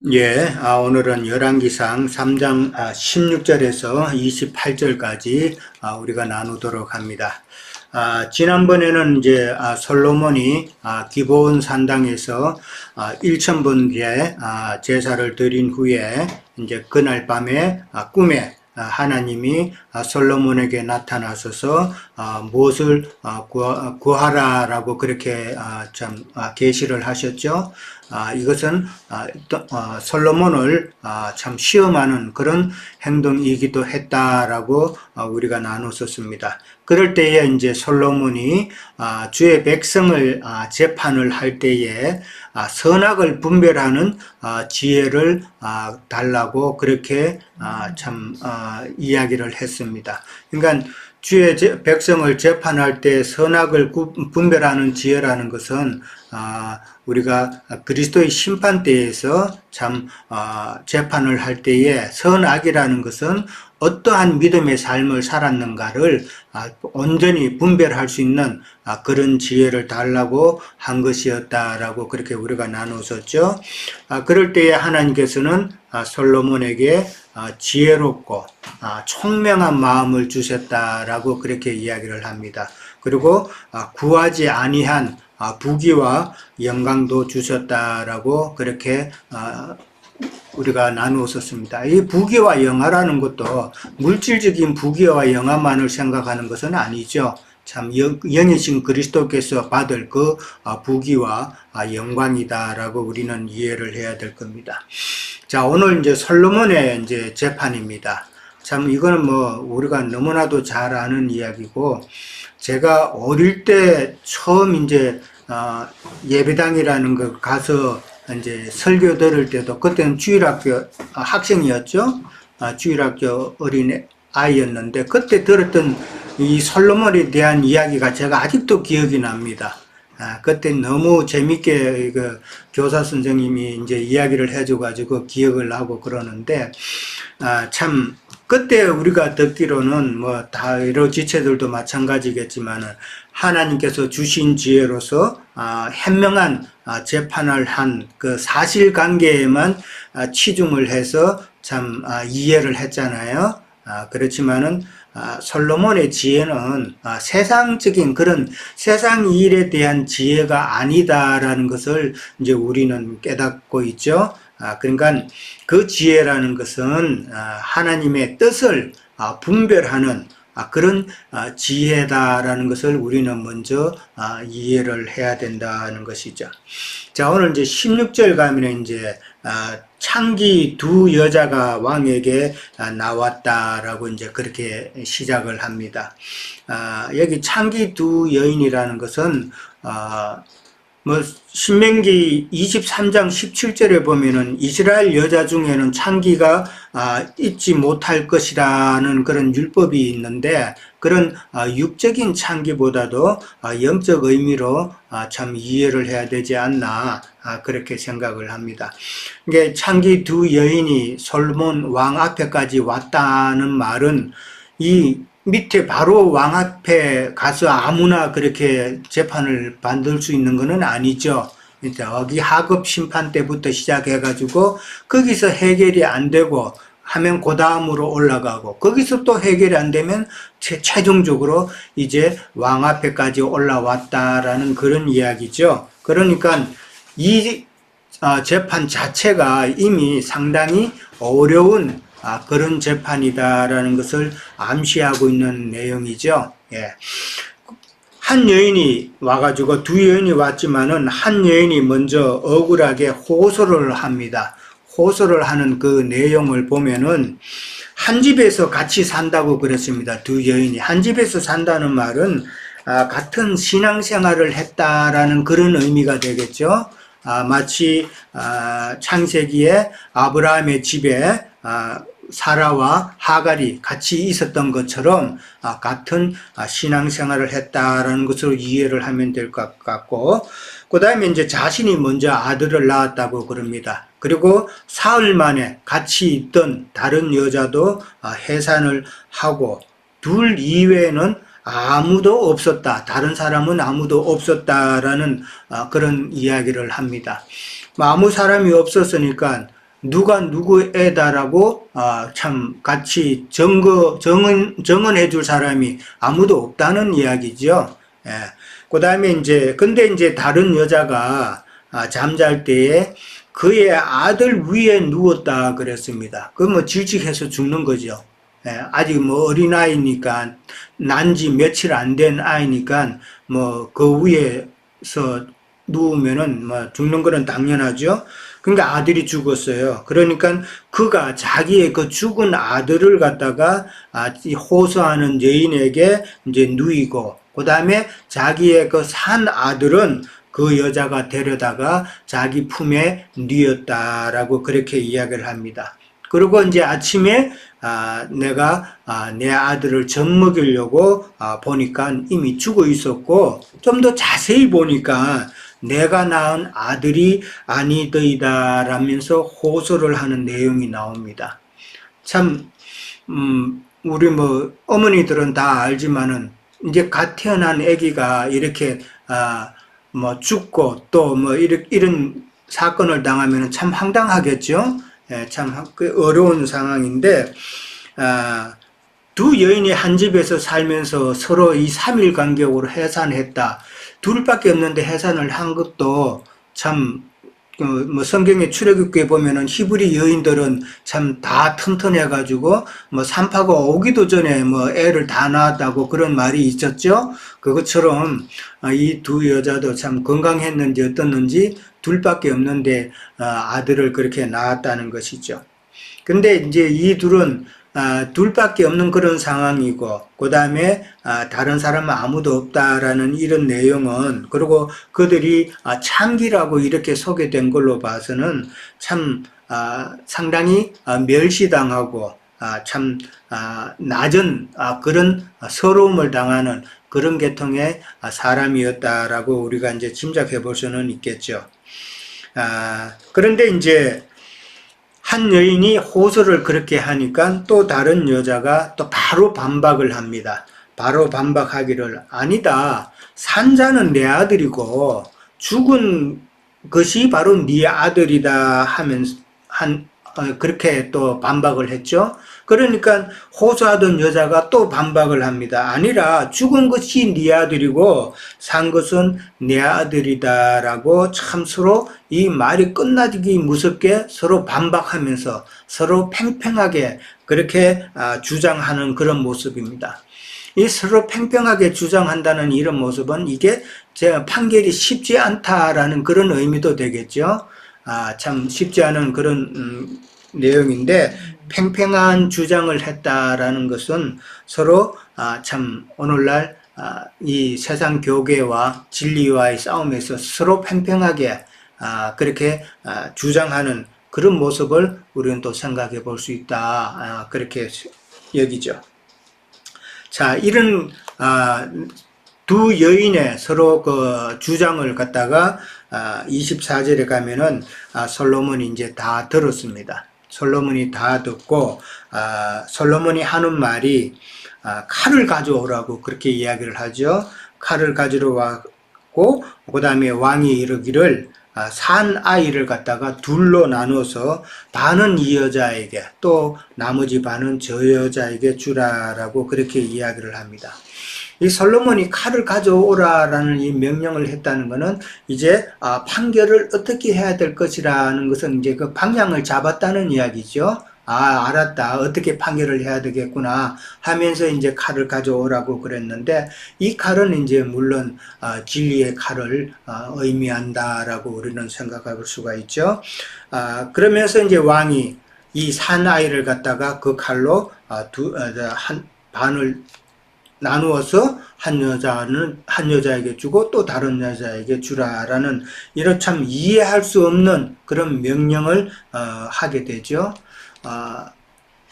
예, 오늘은 열왕기상 3장 16절에서 28절까지 우리가 나누도록 합니다. 지난번에는 이제 솔로몬이 기브온 산당에서 1,000번째 제사를 드린 후에 이제 그날 밤에 꿈에 하나님이 솔로몬에게 나타나셔서 무엇을 구하라라고 그렇게 참 계시를 하셨죠. 이것은 솔로몬을 참 시험하는 그런 행동이기도 했다라고 우리가 나눴었습니다. 그럴 때에 이제 솔로몬이 주의 백성을 재판을 할 때에 선악을 분별하는 지혜를 달라고 그렇게 참 이야기를 했습니다. 그러니까 주의 백성을 재판할 때 선악을 분별하는 지혜라는 것은 우리가 그리스도의 심판대에서 참 재판을 할 때에 선악이라는 것은 어떠한 믿음의 삶을 살았는가를 온전히 분별할 수 있는 그런 지혜를 달라고 한 것이었다라고 그렇게 우리가 나눴었죠. 그럴 때에 하나님께서는 솔로몬에게 지혜롭고 총명한 마음을 주셨다라고 그렇게 이야기를 합니다. 그리고 구하지 아니한 부귀와 영광도 주셨다라고 그렇게 우리가 나누었었습니다. 이 부귀와 영화라는 것도 물질적인 부귀와 영화만을 생각하는 것은 아니죠. 참 영이신 그리스도께서 받을 그 부귀와 영광이다라고 우리는 이해를 해야 될 겁니다. 자, 오늘 이제 솔로몬의 이제 재판입니다. 참 이거는 뭐 우리가 너무나도 잘 아는 이야기고, 제가 어릴 때 처음 이제 예배당이라는 거 가서 이제 설교 들을 때도, 그때는 주일학교 학생이었죠. 주일학교 어린 아이였는데 그때 들었던 이 솔로몬에 대한 이야기가 제가 아직도 기억이 납니다. 그때 너무 재밌게 그 교사 선생님이 이제 이야기를 해줘가지고 기억을 하고 그러는데, 참 그때 우리가 듣기로는 뭐 다 여러 지체들도 마찬가지겠지만은 하나님께서 주신 지혜로서 현명한 재판을 한 그 사실관계에만 치중을 해서 참 이해를 했잖아요. 그렇지만은 솔로몬의 지혜는 세상적인 그런 세상 일에 대한 지혜가 아니다라는 것을 이제 우리는 깨닫고 있죠. 그러니까 그 지혜라는 것은 하나님의 뜻을 분별하는 그런 지혜다라는 것을 우리는 먼저 이해를 해야 된다는 것이죠. 자, 오늘 이제 16절 가면 이제 창기 두 여자가 왕에게 나왔다라고 이제 그렇게 시작을 합니다. 여기 창기 두 여인이라는 것은 뭐 신명기 23장 17절에 보면은 이스라엘 여자 중에는 창기가 있지 못할 것이라는 그런 율법이 있는데, 그런 육적인 창기보다도 영적 의미로 참 이해를 해야 되지 않나 그렇게 생각을 합니다. 이게 창기 두 여인이 솔몬 왕 앞에까지 왔다는 말은 이 밑에 바로 왕 앞에 가서 아무나 그렇게 재판을 받을 수 있는 것은 아니죠. 여기 하급 심판 때부터 시작해가지고 거기서 해결이 안 되고 하면 그 다음으로 올라가고, 거기서 또 해결이 안 되면 최종적으로 이제 왕 앞에까지 올라왔다라는 그런 이야기죠. 그러니까 이 재판 자체가 이미 상당히 어려운 그런 재판이다라는 것을 암시하고 있는 내용이죠. 예. 한 여인이 와가지고 두 여인이 왔지만은 한 여인이 먼저 억울하게 호소를 합니다. 호소를 하는 그 내용을 보면은 한 집에서 같이 산다고 그랬습니다. 두 여인이 한 집에서 산다는 말은 같은 신앙생활을 했다라는 그런 의미가 되겠죠. 마치 창세기에 아브라함의 집에 사라와 하갈이 같이 있었던 것처럼 같은 신앙생활을 했다라는 것으로 이해를 하면 될 것 같고, 그 다음에 이제 자신이 먼저 아들을 낳았다고 그럽니다. 그리고 사흘 만에 같이 있던 다른 여자도 해산을 하고 둘 이외에는 아무도 없었다. 다른 사람은 아무도 없었다라는 그런 이야기를 합니다. 아무 사람이 없었으니까 누가 누구애다라고 참 같이 정언해 줄 사람이 아무도 없다는 이야기죠. 예. 그 다음에 근데 다른 여자가 잠잘 때에 그의 아들 위에 누웠다 그랬습니다. 그 뭐 질식해서 죽는 거죠. 예, 아직 뭐 어린아이니까, 난지 며칠 안 된 아이니까, 뭐, 그 위에서 누우면은, 뭐, 죽는 거는 당연하죠. 그러니까 아들이 죽었어요. 그러니까 그가 자기의 그 죽은 아들을 갖다가, 호소하는 여인에게 이제 누이고, 그 다음에 자기의 그 산 아들은 그 여자가 데려다가 자기 품에 뉘었다라고 그렇게 이야기를 합니다. 그리고 이제 아침에 내가 내 아들을 젖먹이려고 보니까 이미 죽어 있었고, 좀 더 자세히 보니까 내가 낳은 아들이 아니더이다 라면서 호소를 하는 내용이 나옵니다. 참 우리 뭐 어머니들은 다 알지만은 이제 갓 태어난 아기가 이렇게 뭐 죽고 또 뭐 이런 사건을 당하면 참 황당하겠죠. 예, 참 어려운 상황인데, 두 여인이 한 집에서 살면서 서로 이 3일 간격으로 해산했다. 둘밖에 없는데 해산을 한 것도 참, 뭐 성경의 출애굽기에 보면은 히브리 여인들은 참 다 튼튼해가지고 뭐 산파가 오기도 전에 뭐 애를 다 낳았다고 그런 말이 있었죠. 그것처럼 이 두 여자도 참 건강했는지 어떻는지 둘밖에 없는데 아들을 그렇게 낳았다는 것이죠. 근데 이제 이 둘은 둘밖에 없는 그런 상황이고, 그 다음에 다른 사람은 아무도 없다라는 이런 내용은, 그리고 그들이 창기라고 이렇게 소개된 걸로 봐서는 참 상당히 멸시당하고 참 낮은 그런 서러움을 당하는 그런 계통의 사람이었다라고 우리가 이제 짐작해 볼 수는 있겠죠. 그런데 이제 한 여인이 호소를 그렇게 하니까 또 다른 여자가 또 바로 반박을 합니다. 바로 반박하기를, 아니다. 산자는 내 아들이고 죽은 것이 바로 네 아들이다 하면서 그렇게 또 반박을 했죠. 그러니까 호소하던 여자가 또 반박을 합니다. 아니라 죽은 것이 네 아들이고 산 것은 내 아들이다라고 참 서로 이 말이 끝나기 무섭게 서로 반박하면서 서로 팽팽하게 그렇게 주장하는 그런 모습입니다. 이 서로 팽팽하게 주장한다는 이런 모습은 이게 제가 판결이 쉽지 않다라는 그런 의미도 되겠죠. 참 쉽지 않은 그런 내용인데, 팽팽한 주장을 했다라는 것은 서로 참 오늘날 이 세상 교계와 진리와의 싸움에서 서로 팽팽하게 그렇게 주장하는 그런 모습을 우리는 또 생각해 볼 수 있다, 그렇게 여기죠. 자, 이런 두 여인의 서로 그 주장을 갖다가 24절에 가면은 솔로몬이 이제 다 들었습니다. 솔로몬이 다 듣고 솔로몬이 하는 말이 칼을 가져오라고 그렇게 이야기를 하죠. 칼을 가지러 왔고, 그 다음에 왕이 이르기를 산 아이를 갖다가 둘로 나눠서 반은 이 여자에게 또 나머지 반은 저 여자에게 주라라고 그렇게 이야기를 합니다. 이 솔로몬이 칼을 가져오라라는 이 명령을 했다는 것은 이제 판결을 어떻게 해야 될 것이라는 것은 이제 그 방향을 잡았다는 이야기죠. 알았다. 어떻게 판결을 해야 되겠구나 하면서 이제 칼을 가져오라고 그랬는데, 이 칼은 이제 물론 진리의 칼을 의미한다라고 우리는 생각할 수가 있죠. 그러면서 이제 왕이 이 산 아이를 갖다가 그 칼로 한 반을 나누어서 한 여자에게 주고 또 다른 여자에게 주라라는 이런 참 이해할 수 없는 그런 명령을 하게 되죠.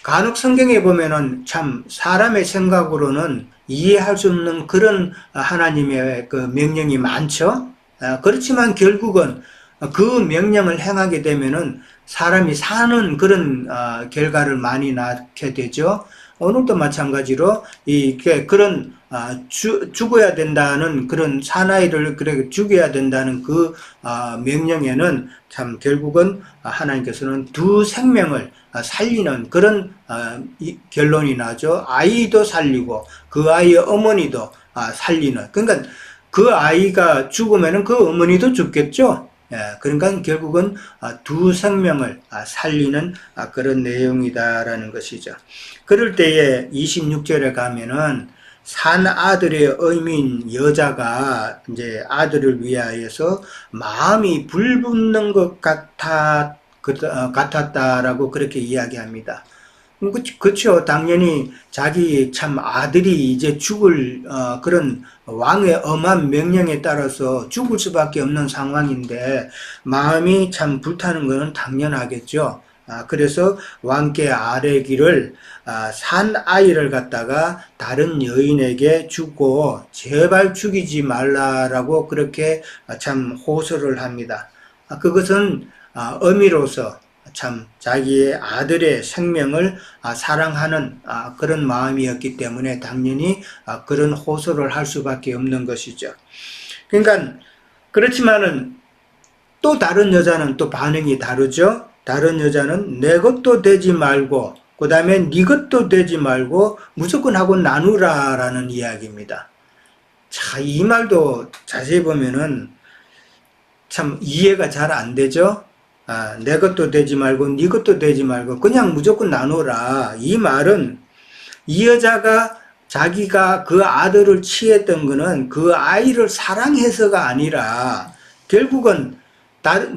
간혹 성경에 보면은 참 사람의 생각으로는 이해할 수 없는 그런 하나님의 그 명령이 많죠. 그렇지만 결국은 그 명령을 행하게 되면은 사람이 사는 그런 결과를 많이 낳게 되죠. 오늘도 마찬가지로 그런 죽어야 된다는 그런 사나이를 그렇게 죽여야 된다는 그 명령에는 참 결국은 하나님께서는 두 생명을 살리는 그런 결론이 나죠. 아이도 살리고 그 아이의 어머니도 살리는. 그러니까 그 아이가 죽으면은 그 어머니도 죽겠죠. 예, 그러니까 결국은 두 생명을 살리는 그런 내용이다라는 것이죠. 그럴 때에 26절에 가면은 산 아들의 의미인 여자가 이제 아들을 위하여서 마음이 불붙는 것 같았다라고 그렇게 이야기합니다. 그렇죠. 당연히 자기 참 아들이 이제 죽을 그런 왕의 엄한 명령에 따라서 죽을 수밖에 없는 상황인데 마음이 참 불타는 것은 당연하겠죠. 그래서 왕께 아뢰기를 산 아이를 갖다가 다른 여인에게 주고 제발 죽이지 말라라고 그렇게 참 호소를 합니다. 그것은 의미로서 참 자기의 아들의 생명을 사랑하는 그런 마음이었기 때문에 당연히 그런 호소를 할 수밖에 없는 것이죠. 그러니까 그렇지만은 또 다른 여자는 또 반응이 다르죠. 다른 여자는 내 것도 되지 말고 그 다음에 네 것도 되지 말고 무조건 하고 나누라라는 이야기입니다. 자, 이 말도 자세히 보면은 참 이해가 잘 안 되죠. 내 것도 되지 말고 네 것도 되지 말고 그냥 무조건 나누라. 이 말은 이 여자가 자기가 그 아들을 취했던 거는 그 아이를 사랑해서가 아니라 결국은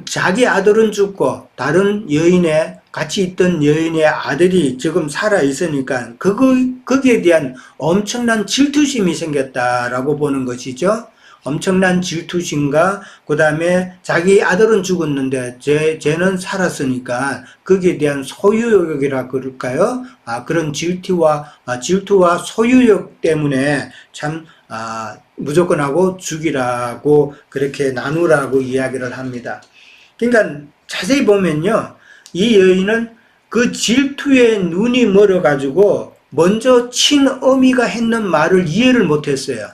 자기 아들은 죽고 다른 여인의 같이 있던 여인의 아들이 지금 살아 있으니까 거기에 대한 엄청난 질투심이 생겼다라고 보는 것이죠. 엄청난 질투심과 그 다음에 자기 아들은 죽었는데 쟤는 살았으니까 거기에 대한 소유욕이라 그럴까요? 그런 질투와 소유욕 때문에 참 무조건 하고 죽이라고 그렇게 나누라고 이야기를 합니다. 그러니까 자세히 보면요, 이 여인은 그 질투에 눈이 멀어가지고 먼저 친어미가 했는 말을 이해를 못했어요.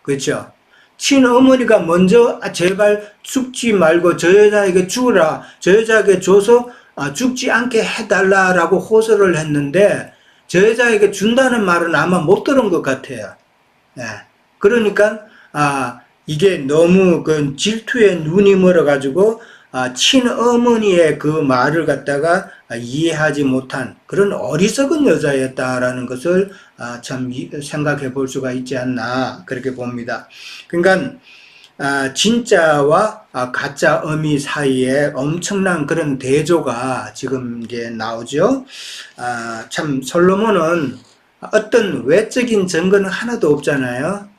그렇죠? 친어머니가 먼저 제발 죽지 말고 저 여자에게 주라, 저 여자에게 줘서 죽지 않게 해달라라고 호소를 했는데 저 여자에게 준다는 말은 아마 못 들은 것 같아요. 예. 그러니까 이게 너무 그 질투에 눈이 멀어가지고 친어머니의 그 말을 갖다가 이해하지 못한 그런 어리석은 여자였다라는 것을 참 생각해 볼 수가 있지 않나 그렇게 봅니다. 그러니까 진짜와 가짜 어미 사이에 엄청난 그런 대조가 지금 이제 나오죠. 참 솔로몬은 어떤 외적인 증거는 하나도 없잖아요.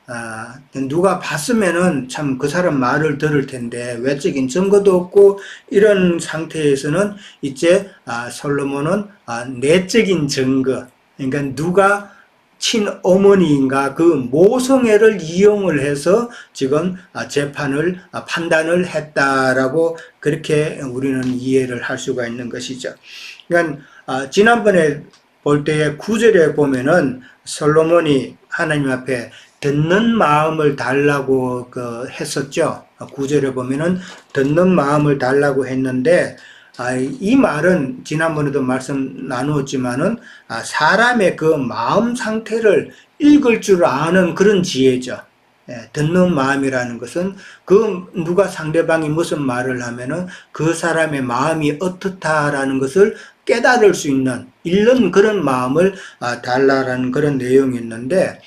누가 봤으면은 참 그 사람 말을 들을 텐데 외적인 증거도 없고 이런 상태에서는 이제 솔로몬은 내적인 증거, 그러니까 누가 친어머니인가 그 모성애를 이용을 해서 지금 판단을 했다라고 그렇게 우리는 이해를 할 수가 있는 것이죠. 그러니까 지난번에 볼 때에 9절에 보면은 솔로몬이 하나님 앞에 듣는 마음을 달라고 했었죠. 9절에 보면은 듣는 마음을 달라고 했는데 이 말은 지난번에도 말씀 나누었지만은 사람의 그 마음 상태를 읽을 줄 아는 그런 지혜죠. 듣는 마음이라는 것은 누가 상대방이 무슨 말을 하면은 그 사람의 마음이 어떻다라는 것을 깨달을 수 있는 읽는 그런 마음을 달라라는 그런 내용이었는데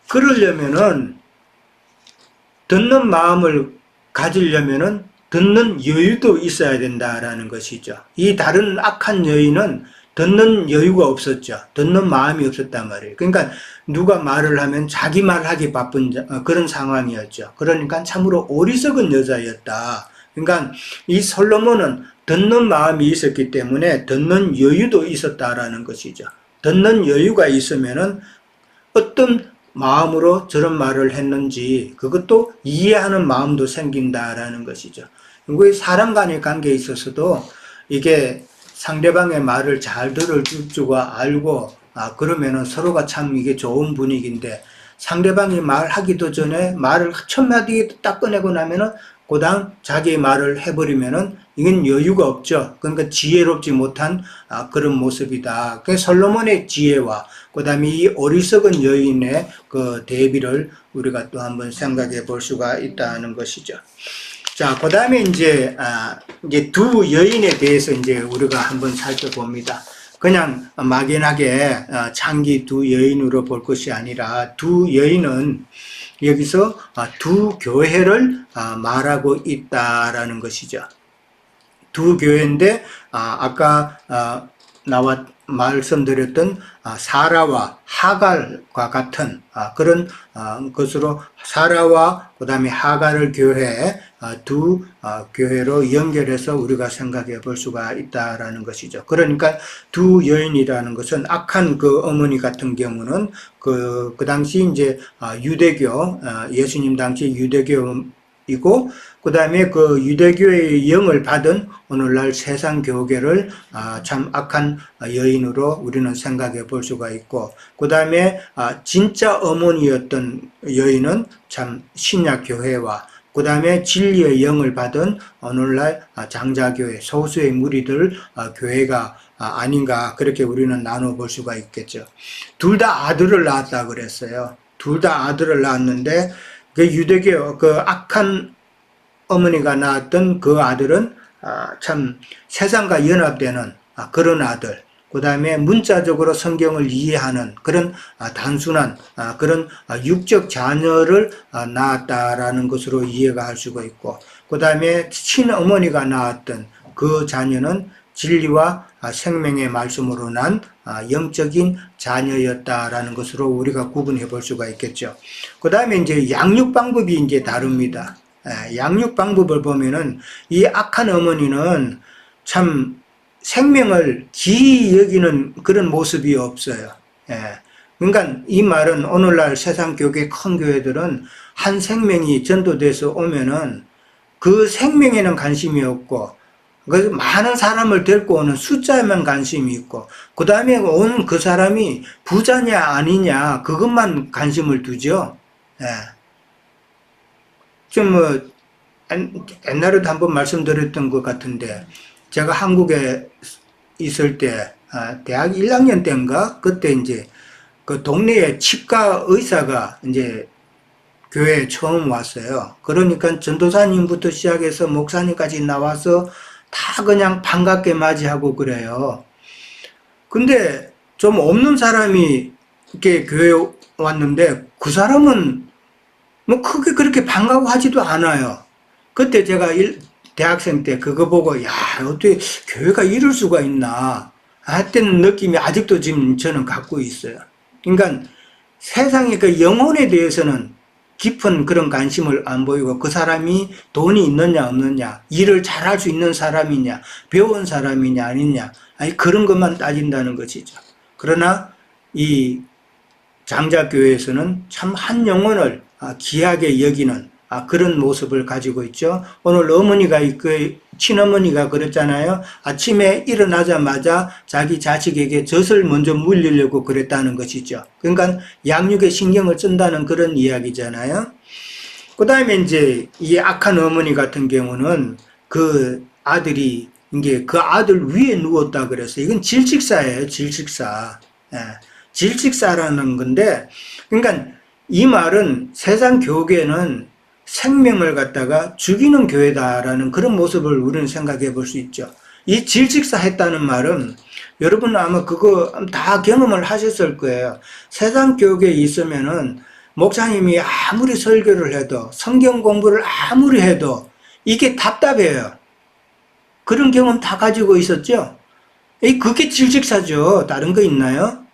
그러려면은 듣는 마음을 가지려면은 듣는 여유도 있어야 된다라는 것이죠. 이 다른 악한 여인은 듣는 여유가 없었죠. 듣는 마음이 없었단 말이에요. 그러니까 누가 말을 하면 자기 말하기 바쁜 그런 상황이었죠. 그러니까 참으로 어리석은 여자였다. 그러니까 이 솔로몬은 듣는 마음이 있었기 때문에 듣는 여유도 있었다라는 것이죠. 듣는 여유가 있으면은 어떤 마음으로 저런 말을 했는지 그것도 이해하는 마음도 생긴다라는 것이죠. 사람 간의 관계에 있어서도 이게 상대방의 말을 잘 들을 줄과 알고 그러면은 서로가 참 이게 좋은 분위기인데, 상대방이 말하기도 전에 말을 첫 마디 딱 꺼내고 나면은 그다음 자기의 말을 해버리면은 이건 여유가 없죠. 그러니까 지혜롭지 못한 그런 모습이다. 그 솔로몬의 지혜와 그다음에 이 어리석은 여인의 그 대비를 우리가 또 한번 생각해 볼 수가 있다는 것이죠. 자, 그다음에 이제 두 여인에 대해서 이제 우리가 한번 살펴봅니다. 그냥 막연하게 창기 두 여인으로 볼 것이 아니라, 두 여인은 여기서 두 교회를 말하고 있다라는 것이죠. 두 교회인데, 아까 말씀드렸던 사라와 하갈과 같은 그런 것으로, 사라와 그 다음에 하갈을 두 교회로 연결해서 우리가 생각해 볼 수가 있다라는 것이죠. 그러니까 두 여인이라는 것은, 악한 그 어머니 같은 경우는 그 당시 이제 유대교, 예수님 당시 유대교이고, 그 다음에 그 유대교의 영을 받은 오늘날 세상 교계를 참 악한 여인으로 우리는 생각해 볼 수가 있고, 그 다음에 진짜 어머니였던 여인은 참 신약 교회와, 그 다음에 진리의 영을 받은 오늘날 장자교회, 소수의 무리들 교회가 아닌가, 그렇게 우리는 나눠 볼 수가 있겠죠. 둘 다 아들을 낳았다 그랬어요. 둘 다 아들을 낳았는데, 그 유대교 그 악한 어머니가 낳았던 그 아들은 참 세상과 연합되는 그런 아들, 그 다음에 문자적으로 성경을 이해하는 그런 단순한 그런 육적 자녀를 낳았다라는 것으로 이해가 할 수가 있고, 그 다음에 친어머니가 낳았던 그 자녀는 진리와 생명의 말씀으로 난 영적인 자녀였다라는 것으로 우리가 구분해 볼 수가 있겠죠. 그 다음에 이제 양육 방법이 이제 다릅니다. 양육 방법을 보면은 이 악한 어머니는 참 생명을 기이 여기는 그런 모습이 없어요. 그러니까 이 말은, 오늘날 세상 교회, 큰 교회들은 한 생명이 전도돼서 오면은 그 생명에는 관심이 없고, 그래서 많은 사람을 데리고 오는 숫자에만 관심이 있고, 그 다음에 온 그 사람이 부자냐 아니냐 그것만 관심을 두죠. 좀 옛날에도 한번 말씀드렸던 것 같은데, 제가 한국에 있을 때 대학 1학년 때인가, 그때 이제 그 동네에 치과 의사가 이제 교회에 처음 왔어요. 그러니까 전도사님부터 시작해서 목사님까지 나와서 다 그냥 반갑게 맞이하고 그래요. 근데 좀 없는 사람이 이렇게 교회에 왔는데, 그 사람은 뭐 크게 그렇게 반가워하지도 않아요. 그때 제가 대학생 때 그거 보고, 야, 어떻게 교회가 이럴 수가 있나 했던 느낌이 아직도 지금 저는 갖고 있어요. 그러니까 세상의 그 영혼에 대해서는 깊은 그런 관심을 안 보이고, 그 사람이 돈이 있느냐 없느냐, 일을 잘할 수 있는 사람이냐, 배운 사람이냐 아니냐, 아니 그런 것만 따진다는 것이죠. 그러나 이 장자교회에서는 참 한 영혼을 귀하게 여기는 그런 모습을 가지고 있죠. 오늘 어머니가 친어머니가 그랬잖아요. 아침에 일어나자마자 자기 자식에게 젖을 먼저 물리려고 그랬다는 것이죠. 그러니까 양육에 신경을 쓴다는 그런 이야기잖아요. 그 다음에 이제 이 악한 어머니 같은 경우는 그 아들이 이게 그 아들 위에 누웠다 그랬어요. 이건 질식사예요, 질식사. 질식사라는 건데, 그러니까 이 말은 세상 교계는 생명을 갖다가 죽이는 교회다라는 그런 모습을 우리는 생각해 볼 수 있죠. 이 질식사 했다는 말은, 여러분 아마 그거 다 경험을 하셨을 거예요. 세상 교계에 있으면은 목사님이 아무리 설교를 해도, 성경 공부를 아무리 해도 이게 답답해요. 그런 경험 다 가지고 있었죠. 그게 질식사죠. 다른 거 있나요?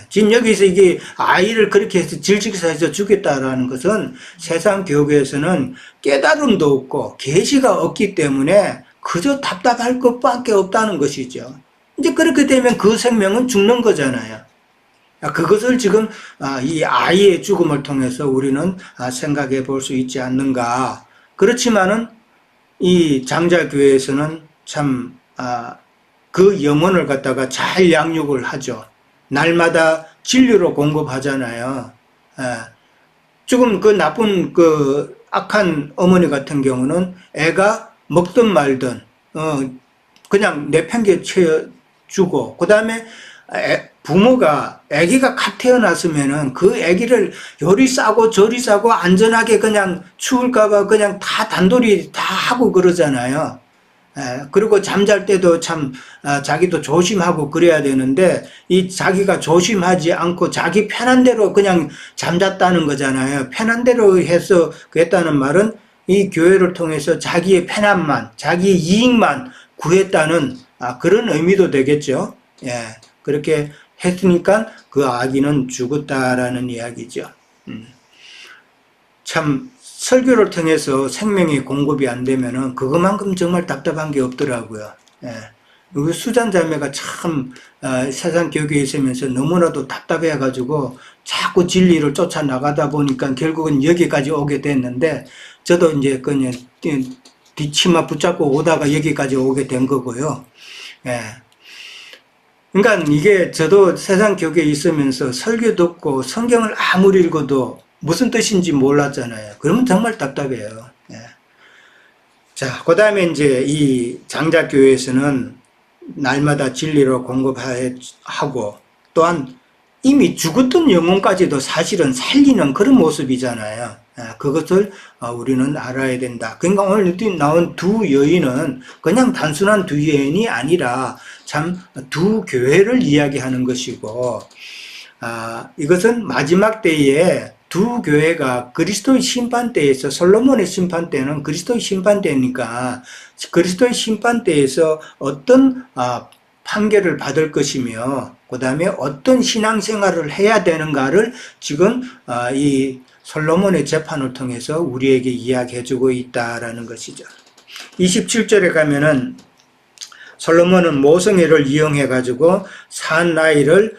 지금 여기서 이게 아이를 그렇게 해서 질식사해서 죽였다라는 것은 세상 교회에서는 깨달음도 없고 계시가 없기 때문에 그저 답답할 것밖에 없다는 것이죠. 이제 그렇게 되면 그 생명은 죽는 거잖아요. 그것을 지금 이 아이의 죽음을 통해서 우리는 생각해 볼 수 있지 않는가. 그렇지만은 이 장자교회에서는 참 그 영혼을 갖다가 잘 양육을 하죠. 날마다 진리로 공급하잖아요. 조금 그 나쁜 그 악한 어머니 같은 경우는 애가 먹든 말든 그냥 내팽개쳐 주고, 그 다음에 부모가 아기가 갓 태어났으면은 그 아기를 요리 싸고 저리 싸고 안전하게 그냥 추울까봐 그냥 다 단돌이 다 하고 그러잖아요. 그리고 잠잘 때도 참 자기도 조심하고 그래야 되는데, 이 자기가 조심하지 않고 자기 편한 대로 그냥 잠잤다는 거잖아요. 편한 대로 해서 했다는 말은 이 교회를 통해서 자기의 편안만, 자기의 이익만 구했다는 그런 의미도 되겠죠. 그렇게 했으니까 그 아기는 죽었다라는 이야기죠. 참 설교를 통해서 생명이 공급이 안 되면은 그것만큼 정말 답답한 게 없더라고요. 우리 수잔자매가 참 세상 교육에 있으면서 너무나도 답답해가지고 자꾸 진리를 쫓아 나가다 보니까 결국은 여기까지 오게 됐는데, 저도 이제 그냥 뒷치마 붙잡고 오다가 여기까지 오게 된 거고요. 그러니까 이게 저도 세상 교육에 있으면서 설교 듣고 성경을 아무리 읽어도 무슨 뜻인지 몰랐잖아요. 그러면 정말 답답해요. 자, 그 다음에 이제 이 장자교회에서는 날마다 진리로 공급하고, 또한 이미 죽었던 영혼까지도 사실은 살리는 그런 모습이잖아요. 그것을 우리는 알아야 된다. 그러니까 오늘 나온 두 여인은 그냥 단순한 두 여인이 아니라 참 두 교회를 이야기하는 것이고, 이것은 마지막 때에 두 교회가 그리스도의 심판대에서, 솔로몬의 심판대는 그리스도의 심판대니까 그리스도의 심판대에서 어떤 판결을 받을 것이며, 그 다음에 어떤 신앙생활을 해야 되는가를 지금 이 솔로몬의 재판을 통해서 우리에게 이야기해주고 있다라는 것이죠. 27절에 가면은 솔로몬은 모성애를 이용해 가지고 산 나이를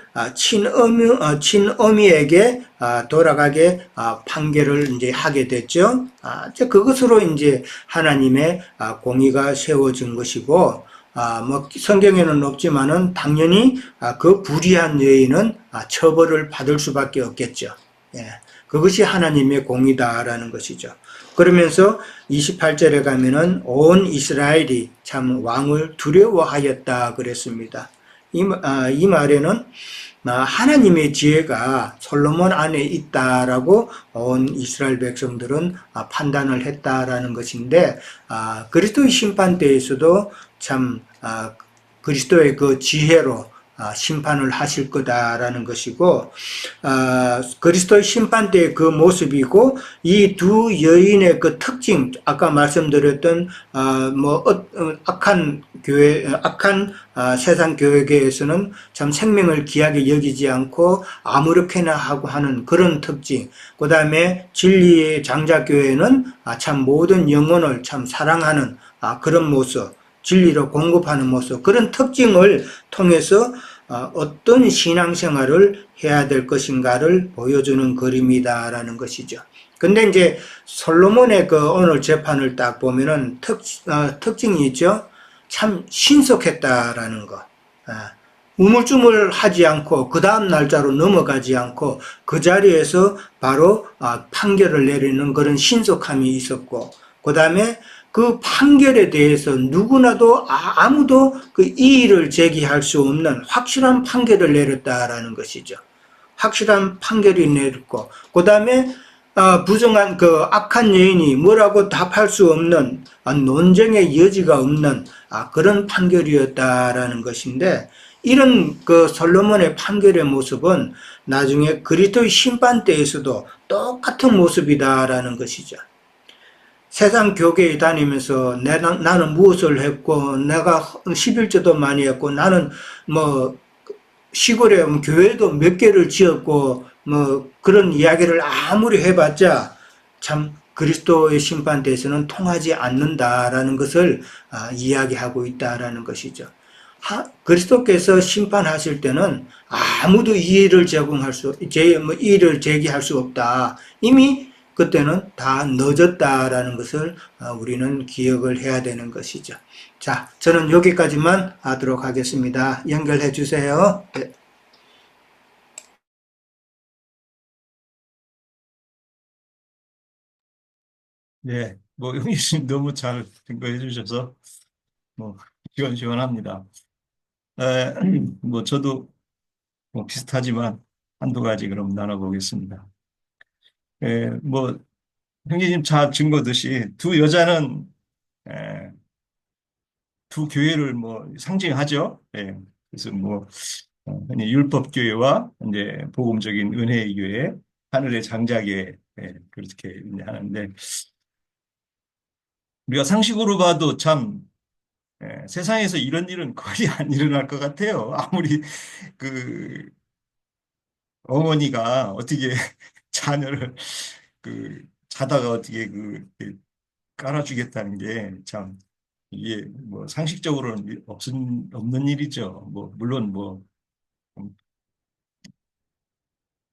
친어미에게 돌아가게 판결을 이제 하게 됐죠. 그것으로 이제 하나님의 공의가 세워진 것이고, 뭐 성경에는 없지만은 당연히 그 불의한 여인은 처벌을 받을 수밖에 없겠죠. 그것이 하나님의 공의다라는 것이죠. 그러면서 28절에 가면은 온 이스라엘이 참 왕을 두려워하였다 그랬습니다. 이 말에는 하나님의 지혜가 솔로몬 안에 있다라고 온 이스라엘 백성들은 판단을 했다라는 것인데, 그리스도의 심판대에서도 참 그리스도의 그 지혜로 심판을 하실 거다라는 것이고, 그리스도의 심판대의 그 모습이고, 이 두 여인의 그 특징, 아까 말씀드렸던 악한 교회, 악한 세상 교회계에서는 참 생명을 귀하게 여기지 않고 아무렇게나 하고 하는 그런 특징, 그 다음에 진리의 장자교회는 참 모든 영혼을 참 사랑하는 그런 모습, 진리로 공급하는 모습, 그런 특징을 통해서 어떤 신앙생활을 해야 될 것인가를 보여주는 그림이다라는 것이죠. 근데 이제 솔로몬의 그 오늘 재판을 딱 보면은 특징이 있죠. 참 신속했다라는 거. 우물쭈물하지 않고 그 다음 날짜로 넘어가지 않고 그 자리에서 바로 판결을 내리는 그런 신속함이 있었고, 그 다음에 그 판결에 대해서 누구나도 아무도 그 이의를 제기할 수 없는 확실한 판결을 내렸다라는 것이죠. 확실한 판결이 내렸고, 그 다음에 부정한 그 악한 여인이 뭐라고 답할 수 없는, 논쟁의 여지가 없는 그런 판결이었다라는 것인데, 이런 그 솔로몬의 판결의 모습은 나중에 그리스도의 심판대에서도 똑같은 모습이다라는 것이죠. 세상 교계에 다니면서 나는 무엇을 했고, 내가 11조도 많이 했고, 나는 뭐 시골에 교회도 몇 개를 지었고, 뭐 그런 이야기를 아무리 해봤자 참 그리스도의 심판대에서는 통하지 않는다라는 것을 이야기하고 있다라는 것이죠. 그리스도께서 심판하실 때는 아무도 이의를 이의를 제기할 수 없다. 이미 그때는 다 늦었다라는 것을 우리는 기억을 해야 되는 것이죠. 자, 저는 여기까지만 하도록 하겠습니다. 연결해 주세요. 네. 네, 뭐 형님 너무 잘 증거해 주셔서 뭐 시원시원합니다. 에, 뭐 저도 뭐 비슷하지만 한두 가지 그럼 나눠보겠습니다. 뭐 형님 잘 증거듯이 두 여자는 에, 두 교회를 뭐 상징하죠. 예. 그래서 뭐 흔히 율법교회와 이제 복음적인 은혜의 교회, 하늘의 장자교회 그렇게 이제 하는데 우리가 상식으로 봐도 참 세상에서 이런 일은 거의 안 일어날 것 같아요. 아무리 그 어머니가 어떻게 자녀를 자다가 어떻게 깔아주겠다는 게 참 이게 뭐 상식적으로는 없는 일이죠. 뭐 물론 뭐 음,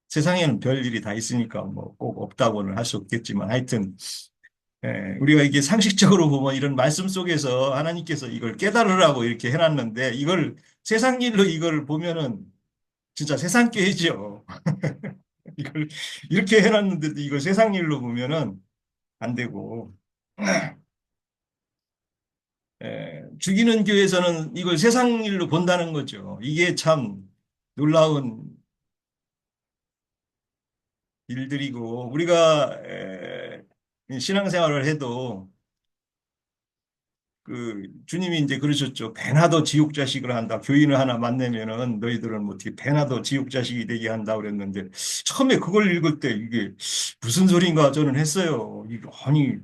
세상에는 별 일이 다 있으니까 뭐 꼭 없다고는 할 수 없겠지만 하여튼 우리가 이게 상식적으로 보면 이런 말씀 속에서 하나님께서 이걸 깨달으라고 이렇게 해놨는데 이걸 세상 일로 이걸 보면은 진짜 세상 꾀이죠. 이걸 이렇게 해놨는데도 이걸 세상 일로 보면은 안 되고 죽이는 교회에서는 이걸 세상 일로 본다는 거죠. 이게 참 놀라운 일들이고 우리가 신앙생활을 해도 주님이 이제 그러셨죠. 배나도 지옥 자식을 한다. 교인을 하나 만나면은 너희들은 뭐 어떻게 배나도 지옥 자식이 되게 한다 그랬는데 처음에 그걸 읽을 때 이게 무슨 소린가 저는 했어요. 이게 아니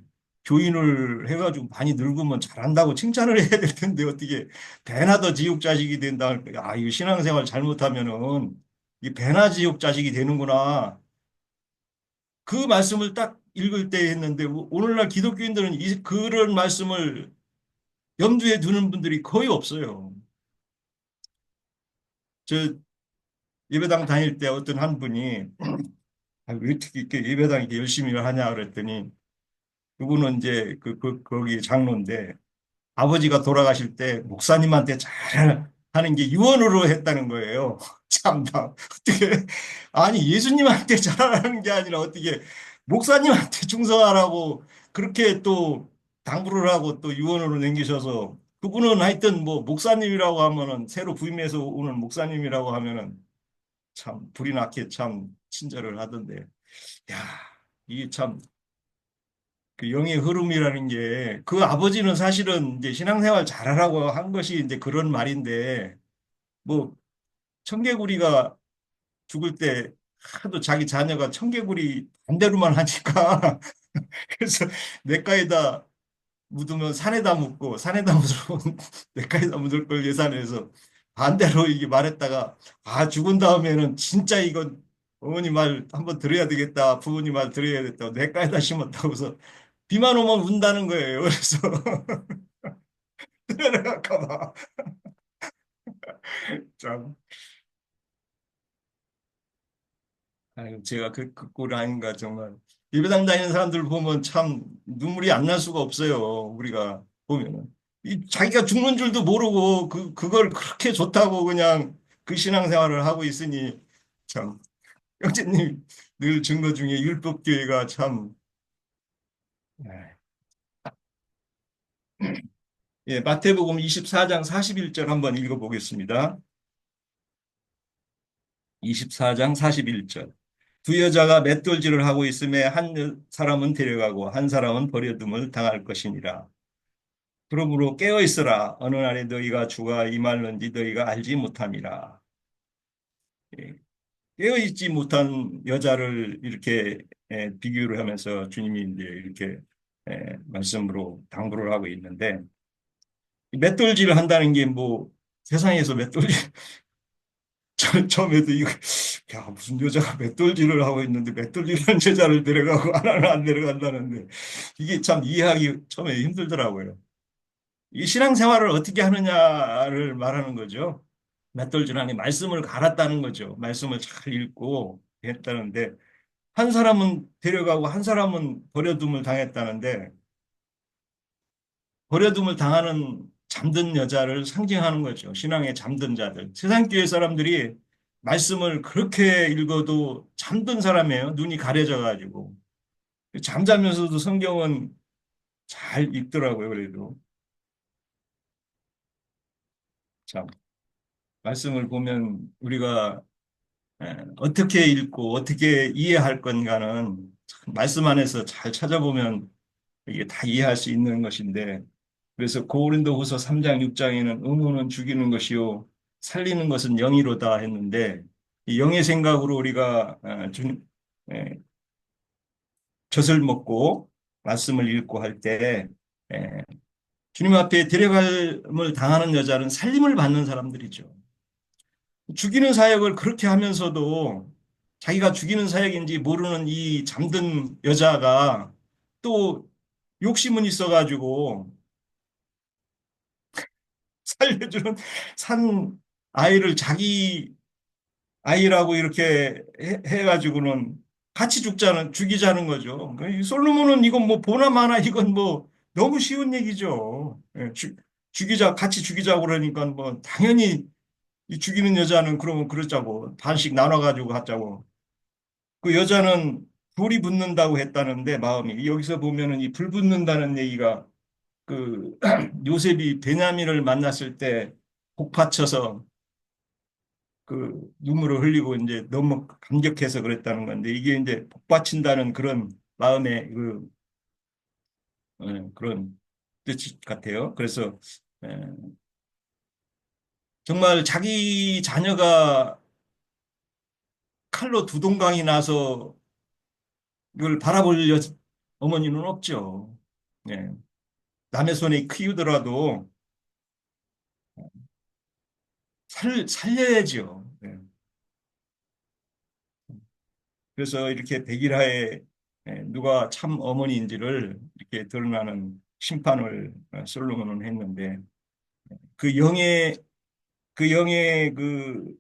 교인을 해가지고 많이 늙으면 잘한다고 칭찬을 해야 될 텐데 어떻게 배나도 지옥 자식이 된다. 아, 이거 신앙생활 잘못하면은 이 배나 지옥 자식이 되는구나. 그 말씀을 딱 읽을 때 했는데 오늘날 기독교인들은 그런 말씀을 염두에 두는 분들이 거의 없어요. 저 예배당 다닐 때 어떤 한 분이 아, 왜 어떻게 이렇게 예배당 이렇게 열심히 하냐 그랬더니 그분은 이제 거기 장로인데 아버지가 돌아가실 때 목사님한테 잘 하는 게 유언으로 했다는 거예요. 참나 어떻게 아니 예수님한테 잘하는 게 아니라 어떻게 목사님한테 충성하라고 그렇게 또 당부를 하고 또 유언으로 남기셔서 그분은 하여튼 뭐 목사님이라고 하면은 새로 부임해서 오는 목사님이라고 하면은 참 불이 나게 참 친절을 하던데 야 이게 참 그 영의 흐름이라는 게 그 아버지는 사실은 이제 신앙생활 잘하라고 한 것이 이제 그런 말인데 뭐 청개구리가 죽을 때 하도 자기 자녀가 청개구리 반대로만 하니까 그래서 냇가에다 묻으면 산에다 묻고 산에다 묻으면 냇가에다 묻을 걸 예산해서 반대로 이게 말했다가 아 죽은 다음에는 진짜 이건 어머니 말 한번 들어야 되겠다 부모님 말 들어야겠다 냇가에다 심었다고서 비만 오면 운다는 거예요. 그래서 내려갈까 봐. 참 아유, 제가 그 꼴 아닌가 정말 예배당 다니는 사람들 보면 참 눈물이 안 날 수가 없어요. 우리가 보면은 자기가 죽는 줄도 모르고 그걸 그렇게 좋다고 그냥 그 신앙생활을 하고 있으니 참 형제님 늘 증거 중에 율법교회가 참 네. 예, 마태복음 24장 41절 한번 읽어보겠습니다. 24장 41절. 두 여자가 맷돌질을 하고 있음에 한 사람은 데려가고 한 사람은 버려둠을 당할 것이니라. 그러므로 깨어 있으라. 어느 날에 너희가 주가 임할는지 너희가 알지 못함이라. 예, 깨어 있지 못한 여자를 이렇게 비교를 하면서 주님이 이제 이렇게 말씀으로 당부를 하고 있는데 맷돌질을 한다는 게 뭐 세상에서 맷돌질 처음에도 이거 야 무슨 여자가 맷돌질을 하고 있는데 맷돌질하는 여자를 데려가고 하나는 안 데려간다는데 이게 참 이해하기 처음에 힘들더라고요. 이 신앙생활을 어떻게 하느냐를 말하는 거죠. 맷돌질 안에 말씀을 갈았다는 거죠. 말씀을 잘 읽고 했다는데 한 사람은 데려가고 한 사람은 버려둠을 당했다는데 버려둠을 당하는 잠든 여자를 상징하는 거죠. 신앙의 잠든 자들. 세상교회 사람들이 말씀을 그렇게 읽어도 잠든 사람이에요. 눈이 가려져 가지고. 잠자면서도 성경은 잘 읽더라고요, 그래도. 참, 말씀을 보면 우리가 어떻게 읽고 어떻게 이해할 건가는 참 말씀 안에서 잘 찾아보면 이게 다 이해할 수 있는 것인데, 그래서 고린도후서 3장 6장에는 의무는 죽이는 것이요 살리는 것은 영이로다 했는데, 이 영의 생각으로 우리가 젖을 먹고 말씀을 읽고 할 때 주님 앞에 데려감을 당하는 여자는 살림을 받는 사람들이죠. 죽이는 사역을 그렇게 하면서도 자기가 죽이는 사역인지 모르는 이 잠든 여자가 또 욕심은 있어가지고 살려주는 산 아이를 자기 아이라고 이렇게 해가지고는 같이 죽이자는 거죠. 이 솔로몬은 이건 뭐 보나 마나 이건 뭐 너무 쉬운 얘기죠. 같이 죽이자고 그러니까 뭐 당연히 이 죽이는 여자는 그러면 그러자고 반씩 나눠가지고 하자고. 그 여자는 불이 붙는다고 했다는데 마음이 여기서 보면은 이 불 붙는다는 얘기가 그 요셉이 베냐민을 만났을 때 복받쳐서 그 눈물을 흘리고 이제 너무 감격해서 그랬다는 건데 이게 이제 복받친다는 그런 마음의 그런 뜻 같아요. 그래서 에, 정말 자기 자녀가 칼로 두 동강이 나서 이걸 바라볼 어머니는 없죠. 예. 남의 손에 키우더라도 살려야죠. 예. 그래서 이렇게 백일하에 누가 참 어머니인지를 이렇게 드러나는 심판을 솔로몬은 했는데 그 영의 그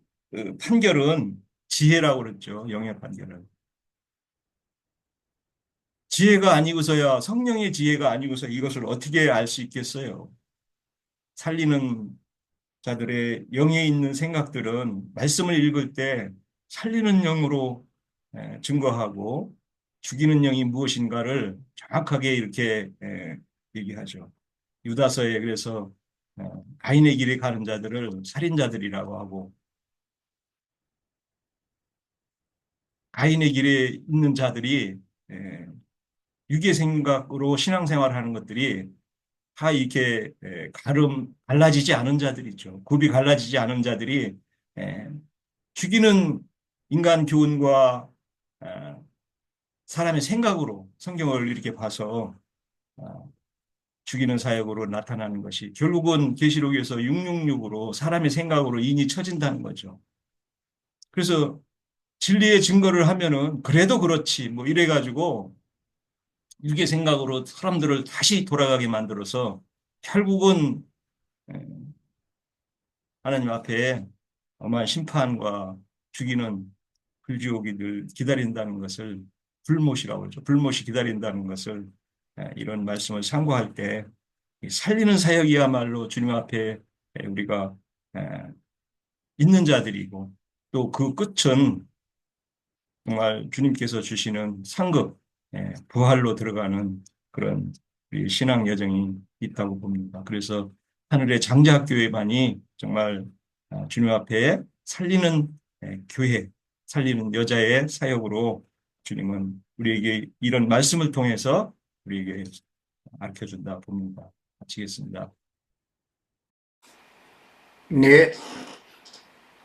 판결은 지혜라고 그랬죠. 영의 판결은 지혜가 아니고서야 성령의 지혜가 아니고서 이것을 어떻게 알 수 있겠어요? 살리는 자들의 영에 있는 생각들은 말씀을 읽을 때 살리는 영으로 증거하고 죽이는 영이 무엇인가를 정확하게 이렇게 얘기하죠. 유다서에 그래서 가인의 길에 가는 자들을 살인자들이라고 하고 가인의 길에 있는 자들이 에, 유괴 생각으로 신앙생활을 하는 것들이 다 이렇게 갈라지지 않은 자들이죠. 굽이 갈라지지 않은 자들이 에, 죽이는 인간 교훈과 사람의 생각으로 성경을 이렇게 봐서 어, 죽이는 사역으로 나타나는 것이 결국은 계시록에서 666으로 사람의 생각으로 인이 처진다는 거죠. 그래서 진리의 증거를 하면은 그래도 그렇지 뭐 이래가지고 유괴 생각으로 사람들을 다시 돌아가게 만들어서 결국은 하나님 앞에 엄한 심판과 죽이는 불지옥이들 기다린다는 것을 불못이라고 그러죠. 불못이 기다린다는 것을 이런 말씀을 상고할 때 살리는 사역이야말로 주님 앞에 우리가 있는 자들이고 또 그 끝은 정말 주님께서 주시는 상급 부활로 들어가는 그런 우리 신앙 여정이 있다고 봅니다. 그래서 하늘의 장자교회만이 정말 주님 앞에 살리는 교회, 살리는 여자의 사역으로 주님은 우리에게 이런 말씀을 통해서 우리에게 알려준다 봅니다. 마치겠습니다. 네,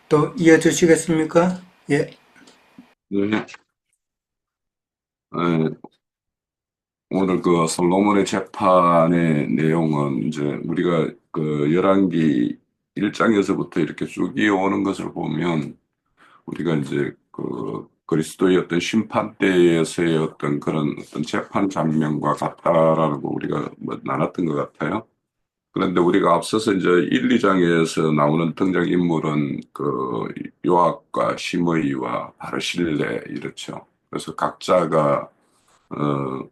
또 이어주시겠습니까? 예. 네, 에, 오늘 그 솔로몬의 재판의 내용은 이제 우리가 그 열왕기 1장에서부터 이렇게 쭉 이어오는 것을 보면 우리가 이제 그 그리스도의 어떤 심판 때에서의 어떤 그런 어떤 재판 장면과 같다라고 우리가 뭐 나눴던 것 같아요. 그런데 우리가 앞서서 이제 1, 2장에서 나오는 등장인물은 그 요압과 시므이와 바르실레 이렇죠. 그래서 각자가 어,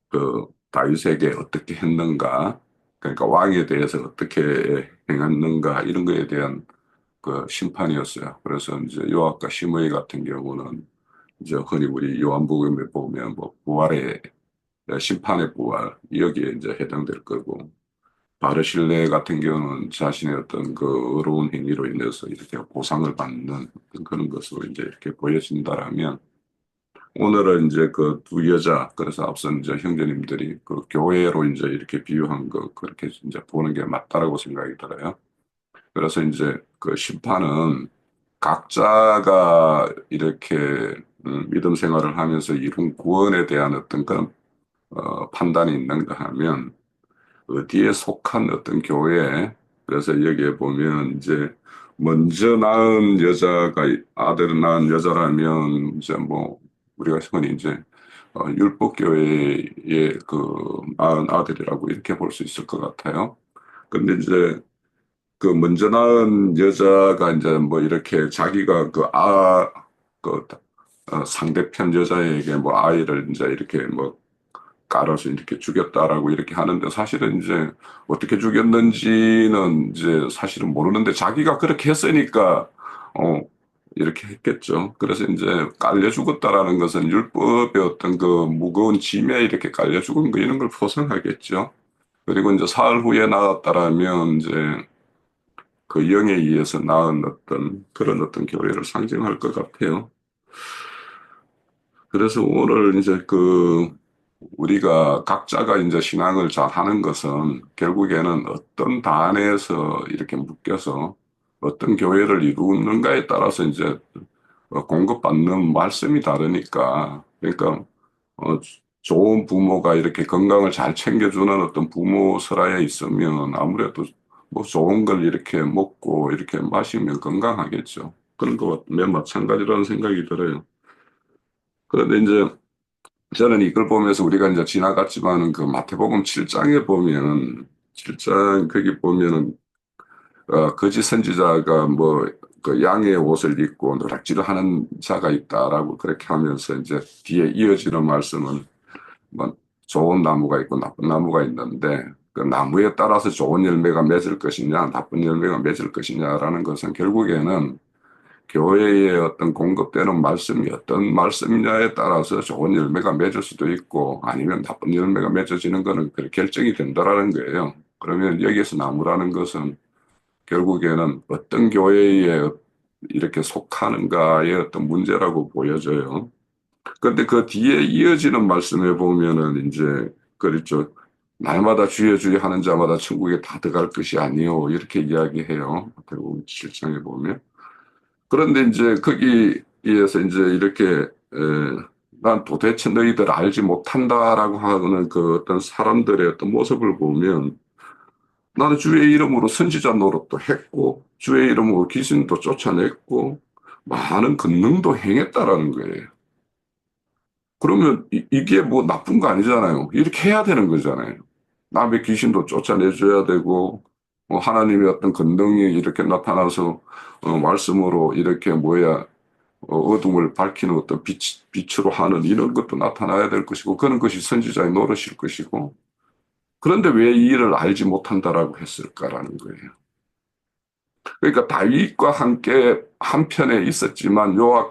그 다윗에게 어떻게 했는가, 그러니까 왕에 대해서 어떻게 행했는가 이런 거에 대한 그 심판이었어요. 그래서 이제 요압과 시므이 같은 경우는 이제 흔히 우리 요한복음에 보면 뭐 부활의 심판의 부활 여기에 이제 해당될 거고 바르실레 같은 경우는 자신의 어떤 그 어려운 행위로 인해서 이렇게 보상을 받는 어떤 그런 것으로 이제 이렇게 보여진다라면 오늘은 이제 그 두 여자 그래서 앞선 이제 형제님들이 그 교회로 이제 이렇게 비유한 거 그렇게 이제 보는 게 맞다라고 생각이 들어요. 그래서 이제 그 심판은 각자가 이렇게 믿음 생활을 하면서 이룬 구원에 대한 어떤 그런 판단이 있는가 하면 어디에 속한 어떤 교회 그래서 여기에 보면 이제 먼저 낳은 여자가 아들을 낳은 여자라면 이제 뭐 우리가 흔히 이제 율법교회의 그 낳은 아들이라고 이렇게 볼 수 있을 것 같아요. 근데 이제 그 먼저 낳은 여자가 이제 뭐 이렇게 자기가 그 상대편 여자에게 뭐 아이를 이제 이렇게 뭐 깔아서 이렇게 죽였다라고 이렇게 하는데 사실은 이제 어떻게 죽였는지는 이제 사실은 모르는데 자기가 그렇게 했으니까 어 이렇게 했겠죠. 그래서 이제 깔려 죽었다라는 것은 율법의 어떤 그 무거운 짐에 이렇게 깔려 죽은 거 이런 걸 포상하겠죠. 그리고 이제 사흘 후에 나왔다라면 이제 그 영에 의해서 낳은 어떤 그런 어떤 교회를 상징할 것 같아요. 그래서 오늘 이제 그 우리가 각자가 이제 신앙을 잘 하는 것은 결국에는 어떤 단에서 이렇게 묶여서 어떤 교회를 이루는가에 따라서 이제 공급받는 말씀이 다르니까 그러니까 어, 좋은 부모가 이렇게 건강을 잘 챙겨주는 어떤 부모 설화에 있으면 아무래도 뭐 좋은 걸 이렇게 먹고 이렇게 마시면 건강하겠죠. 그런 거와 마찬가지라는 생각이 들어요. 그런데 이제 저는 이걸 보면서 우리가 이제 지나갔지만은 그 마태복음 7장에 보면 7장 거기 보면은 거짓 선지자가 뭐 그 양의 옷을 입고 노략질을 하는 자가 있다라고 그렇게 하면서 이제 뒤에 이어지는 말씀은 뭐 좋은 나무가 있고 나쁜 나무가 있는데 그 나무에 따라서 좋은 열매가 맺을 것이냐 나쁜 열매가 맺을 것이냐라는 것은 결국에는 교회에 어떤 공급되는 말씀이 어떤 말씀이냐에 따라서 좋은 열매가 맺을 수도 있고 아니면 나쁜 열매가 맺어지는 것은 그 결정이 된다라는 거예요. 그러면 여기에서 나무라는 것은 결국에는 어떤 교회에 이렇게 속하는가의 어떤 문제라고 보여져요. 그런데 그 뒤에 이어지는 말씀에 보면은 이제 그렇죠. 날마다 주여 주여 하는 자마다 천국에 다 들어갈 것이 아니요 이렇게 이야기해요. 마태복음 7장에 보면. 그런데 이제 거기에서 이제 이렇게 난 도대체 너희들 알지 못한다라고 하는 그 어떤 사람들의 어떤 모습을 보면 나는 주의 이름으로 선지자 노릇도 했고 주의 이름으로 귀신도 쫓아냈고 많은 권능도 행했다라는 거예요. 그러면 이게 뭐 나쁜 거 아니잖아요. 이렇게 해야 되는 거잖아요. 남의 귀신도 쫓아내줘야 되고 하나님의 어떤 권능이 이렇게 나타나서 말씀으로 이렇게 어둠을 밝히는 어떤 빛으로 하는 이런 것도 나타나야 될 것이고 그런 것이 선지자의 노릇일 것이고 그런데 왜 이 일을 알지 못한다라고 했을까라는 거예요. 그러니까 다윗과 함께 한편에 있었지만 요압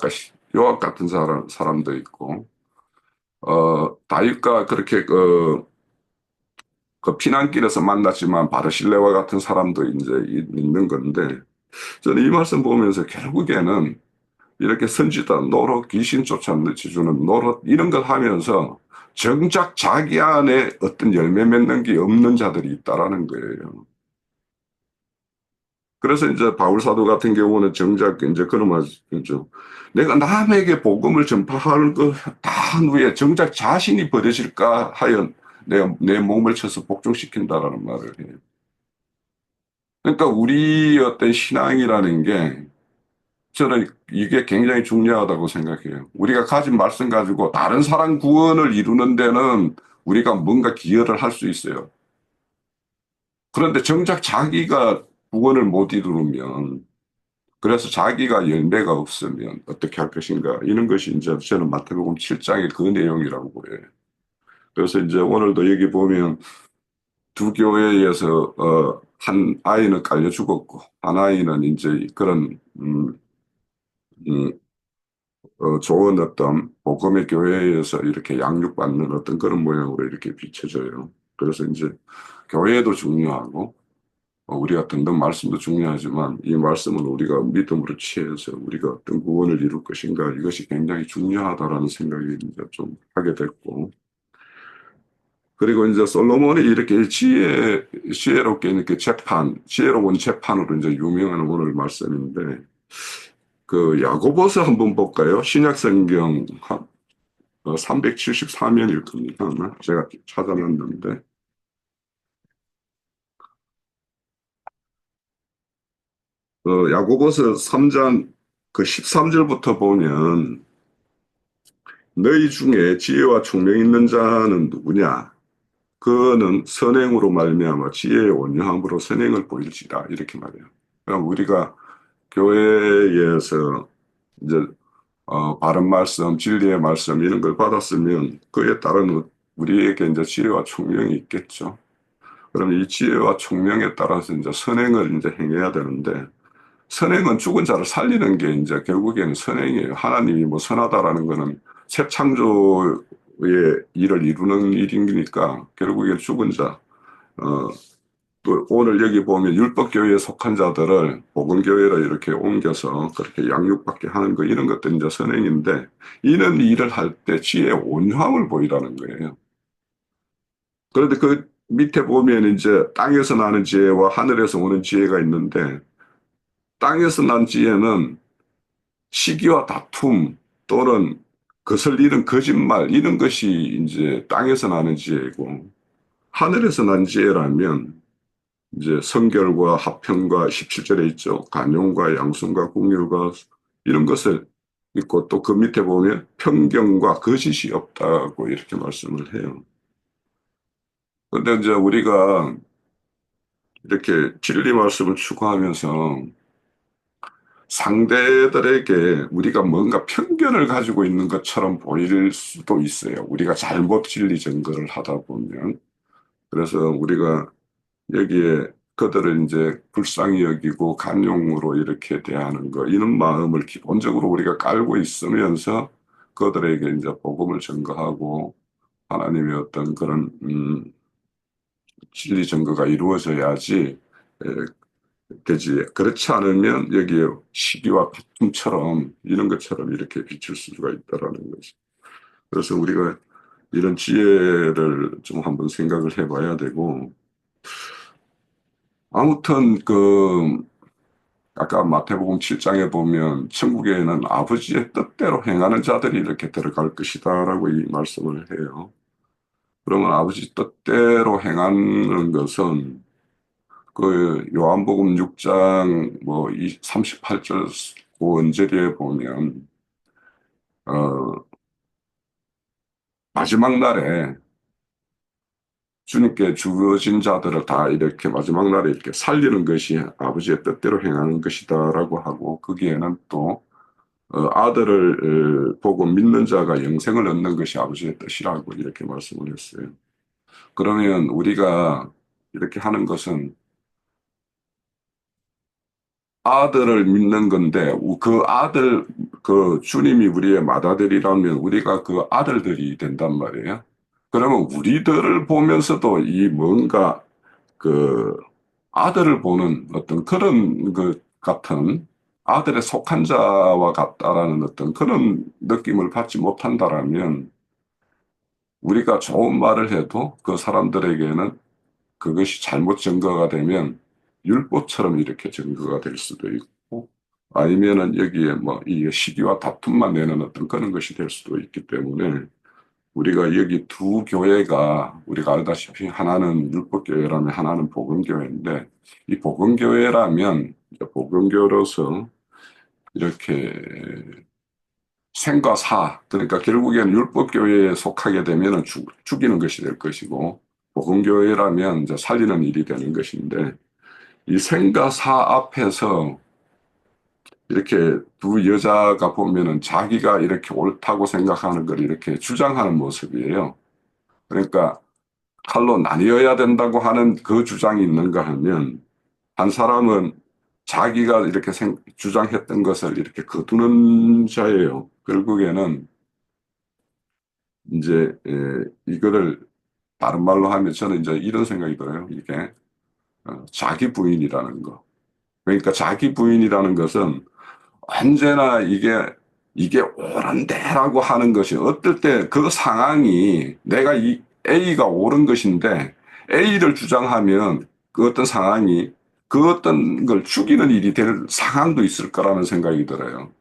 같은 사람도 있고 다윗과 그렇게 그 피난길에서 만났지만 바르실레와 같은 사람도 이제 있는 건데 저는 이 말씀 보면서 결국에는 이렇게 선지자 노릇, 귀신 쫓아내주는 노릇 이런 걸 하면서 정작 자기 안에 어떤 열매 맺는 게 없는 자들이 있다라는 거예요. 그래서 이제 바울 사도 같은 경우는 정작 이제 그런 말이죠. 내가 남에게 복음을 전파할 거다한 후에 정작 자신이 버려질까 하여 내 몸을 쳐서 복종시킨다라는 말을 해요. 그러니까 우리 어떤 신앙이라는 게 저는 이게 굉장히 중요하다고 생각해요. 우리가 가진 말씀 가지고 다른 사람 구원을 이루는 데는 우리가 뭔가 기여를 할 수 있어요. 그런데 정작 자기가 구원을 못 이루면 그래서 자기가 열매가 없으면 어떻게 할 것인가 이런 것이 이제 저는 마태복음 7장의 그 내용이라고 보여요. 그래서 이제 오늘도 여기 보면 두 교회에서 한 아이는 깔려 죽었고 한 아이는 이제 그런 음, 좋은 어떤 복음의 교회에서 이렇게 양육받는 어떤 그런 모양으로 이렇게 비춰져요. 그래서 이제 교회도 중요하고 우리가 듣는 말씀도 중요하지만 이 말씀은 우리가 믿음으로 취해서 우리가 어떤 구원을 이룰 것인가 이것이 굉장히 중요하다라는 생각이 이제 좀 하게 됐고 그리고 이제 솔로몬이 이렇게 지혜롭게 이렇게 지혜로운 재판으로 이제 유명한 오늘 말씀인데 그 야고보서 한번 볼까요? 신약 성경 374면일 겁니다. 아마 제가 찾아놨는데 야고보서 3장 그 13절부터 보면 너희 중에 지혜와 총명 있는 자는 누구냐? 그는 선행으로 말미암아 지혜의 온유함으로 선행을 보일지라 이렇게 말해요. 그럼 우리가 교회에서 이제 바른 말씀, 진리의 말씀 이런 걸 받았으면 그에 따른 우리에게 이제 지혜와 총명이 있겠죠. 그럼 이 지혜와 총명에 따라서 이제 선행을 이제 행해야 되는데 선행은 죽은 자를 살리는 게 이제 결국에는 선행이에요. 하나님이 뭐 선하다라는 거는 새 창조의 일을 이루는 일이니까 결국엔 죽은 자, 또 오늘 여기 보면 율법교회에 속한 자들을 복음교회로 이렇게 옮겨서 그렇게 양육받게 하는 거 이런 것들이 이제 선행인데 이런 일을 할 때 지혜의 온유함을 보이라는 거예요. 그런데 그 밑에 보면 이제 땅에서 나는 지혜와 하늘에서 오는 지혜가 있는데 땅에서 난 지혜는 시기와 다툼 또는 거슬리는 거짓말 이런 것이 이제 땅에서 나는 지혜이고 하늘에서 난 지혜라면 이제 성결과 화평과 17절에 있죠. 간용과 양순과 긍휼과 이런 것을 있고 또 그 밑에 보면 편견과 거짓이 없다고 이렇게 말씀을 해요. 그런데 이제 우리가 이렇게 진리 말씀을 추구하면서 상대들에게 우리가 뭔가 편견을 가지고 있는 것처럼 보일 수도 있어요. 우리가 잘못 진리 증거를 하다 보면. 그래서 우리가 여기에 그들을 이제 불쌍히 여기고 간용으로 이렇게 대하는 거, 이런 마음을 기본적으로 우리가 깔고 있으면서 그들에게 이제 복음을 전가하고 하나님의 어떤 그런, 진리 증거가 이루어져야지, 에, 되지. 그렇지 않으면 여기에 시기와 다툼처럼 이런 것처럼 이렇게 비칠 수가 있다라는 거죠. 그래서 우리가 이런 지혜를 좀 한번 생각을 해봐야 되고, 아무튼 아까 마태복음 7장에 보면 천국에는 아버지의 뜻대로 행하는 자들이 이렇게 들어갈 것이다라고 이 말씀을 해요. 그러면 아버지 뜻대로 행하는 것은 그 요한복음 6장 뭐 38절 원절에 보면 마지막 날에 주님께 주어진 자들을 다 이렇게 마지막 날에 이렇게 살리는 것이 아버지의 뜻대로 행하는 것이다라고 하고 거기에는 또 아들을 보고 믿는 자가 영생을 얻는 것이 아버지의 뜻이라고 이렇게 말씀을 했어요. 그러면 우리가 이렇게 하는 것은 아들을 믿는 건데 그 아들, 그 주님이 우리의 맏아들이라면 우리가 그 아들들이 된단 말이에요. 그러면 우리들을 보면서도 이 뭔가 그 아들을 보는 어떤 그런 것 같은 아들에 속한 자와 같다라는 어떤 그런 느낌을 받지 못한다라면 우리가 좋은 말을 해도 그 사람들에게는 그것이 잘못 증거가 되면 율법처럼 이렇게 증거가 될 수도 있고 아니면은 여기에 뭐 이 시기와 다툼만 내는 어떤 그런 것이 될 수도 있기 때문에 우리가 여기 두 교회가 우리가 알다시피 하나는 율법교회라면 하나는 복음교회인데 이 복음교회라면 복음교로서 이렇게 생과 사 그러니까 결국에는 율법교회에 속하게 되면 죽이는 것이 될 것이고 복음교회라면 이제 살리는 일이 되는 것인데 이 생과 사 앞에서 이렇게 두 여자가 보면은 자기가 이렇게 옳다고 생각하는 걸 이렇게 주장하는 모습이에요. 그러니까 칼로 나뉘어야 된다고 하는 그 주장이 있는가 하면 한 사람은 자기가 이렇게 주장했던 것을 이렇게 거두는 자예요. 결국에는 이제 이거를 다른 말로 하면 저는 이제 이런 생각이 들어요. 이게 자기 부인이라는 거. 그러니까 자기 부인이라는 것은 언제나 이게 옳은데라고 하는 것이 어떨 때 그 상황이 내가 이 A가 옳은 것인데 A를 주장하면 그 어떤 상황이 그 어떤 걸 죽이는 일이 될 상황도 있을 거라는 생각이 들어요.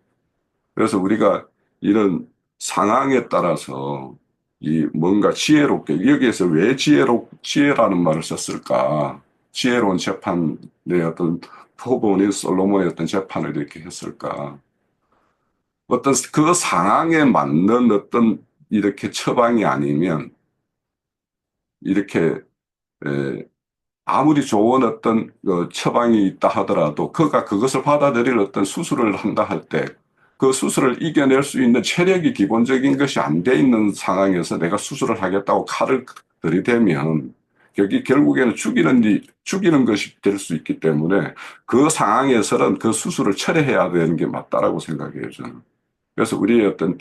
그래서 우리가 이런 상황에 따라서 이 뭔가 지혜롭게 여기에서 왜 지혜라는 말을 썼을까? 지혜로운 재판의 어떤 포본인 솔로몬의 어떤 재판을 이렇게 했을까? 어떤 그 상황에 맞는 어떤 이렇게 처방이 아니면 이렇게 아무리 좋은 어떤 처방이 있다 하더라도 그가 그것을 받아들일 어떤 수술을 한다 할 때 그 수술을 이겨낼 수 있는 체력이 기본적인 것이 안 돼 있는 상황에서 내가 수술을 하겠다고 칼을 들이대면 여기 결국에는 죽이는 것이 될 수 있기 때문에 그 상황에서는 그 수술을 철회해야 되는 게 맞다라고 생각해요, 저는. 그래서 우리의 어떤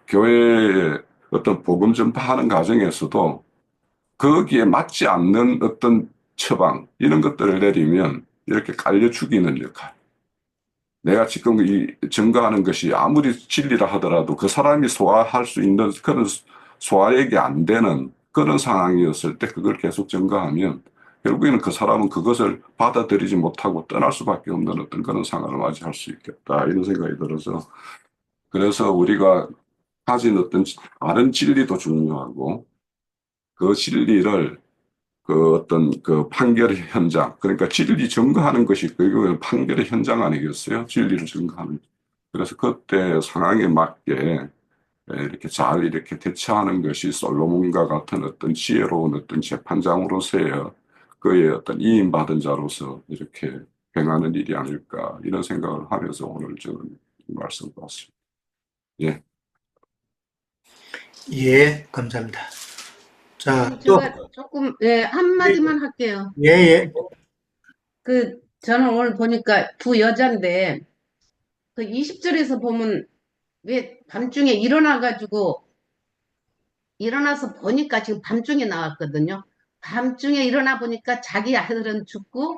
교회의 어떤 복음 전파하는 과정에서도 거기에 맞지 않는 어떤 처방, 이런 것들을 내리면 이렇게 깔려 죽이는 역할. 내가 지금 이 증거하는 것이 아무리 진리라 하더라도 그 사람이 소화할 수 있는 그런 소화력이 안 되는 그런 상황이었을 때 그걸 계속 증거하면 결국에는 그 사람은 그것을 받아들이지 못하고 떠날 수밖에 없는 어떤 그런 상황을 맞이할 수 있겠다. 이런 생각이 들어서 그래서 우리가 가진 어떤 다른 진리도 중요하고 그 진리를 그 어떤 그 판결의 현장, 그러니까 진리 증거하는 것이 결국은 판결의 현장 아니겠어요? 진리를 증거하는. 그래서 그때 상황에 맞게 이렇게 잘 이렇게 대처하는 것이 솔로몬과 같은 어떤 지혜로운 어떤 재판장으로서의 그의 어떤 이임받은 자로서 이렇게 행하는 일이 아닐까 이런 생각을 하면서 오늘 저는 말씀 드렸습니다. 예. 예, 감사합니다. 자, 또, 제가 조금, 예, 한마디만 할게요. 예, 예. 저는 오늘 보니까 두 여잔데, 그 20절에서 보면 왜 밤중에 일어나서 보니까 지금 밤중에 나왔거든요. 밤중에 일어나 보니까 자기 아들은 죽고,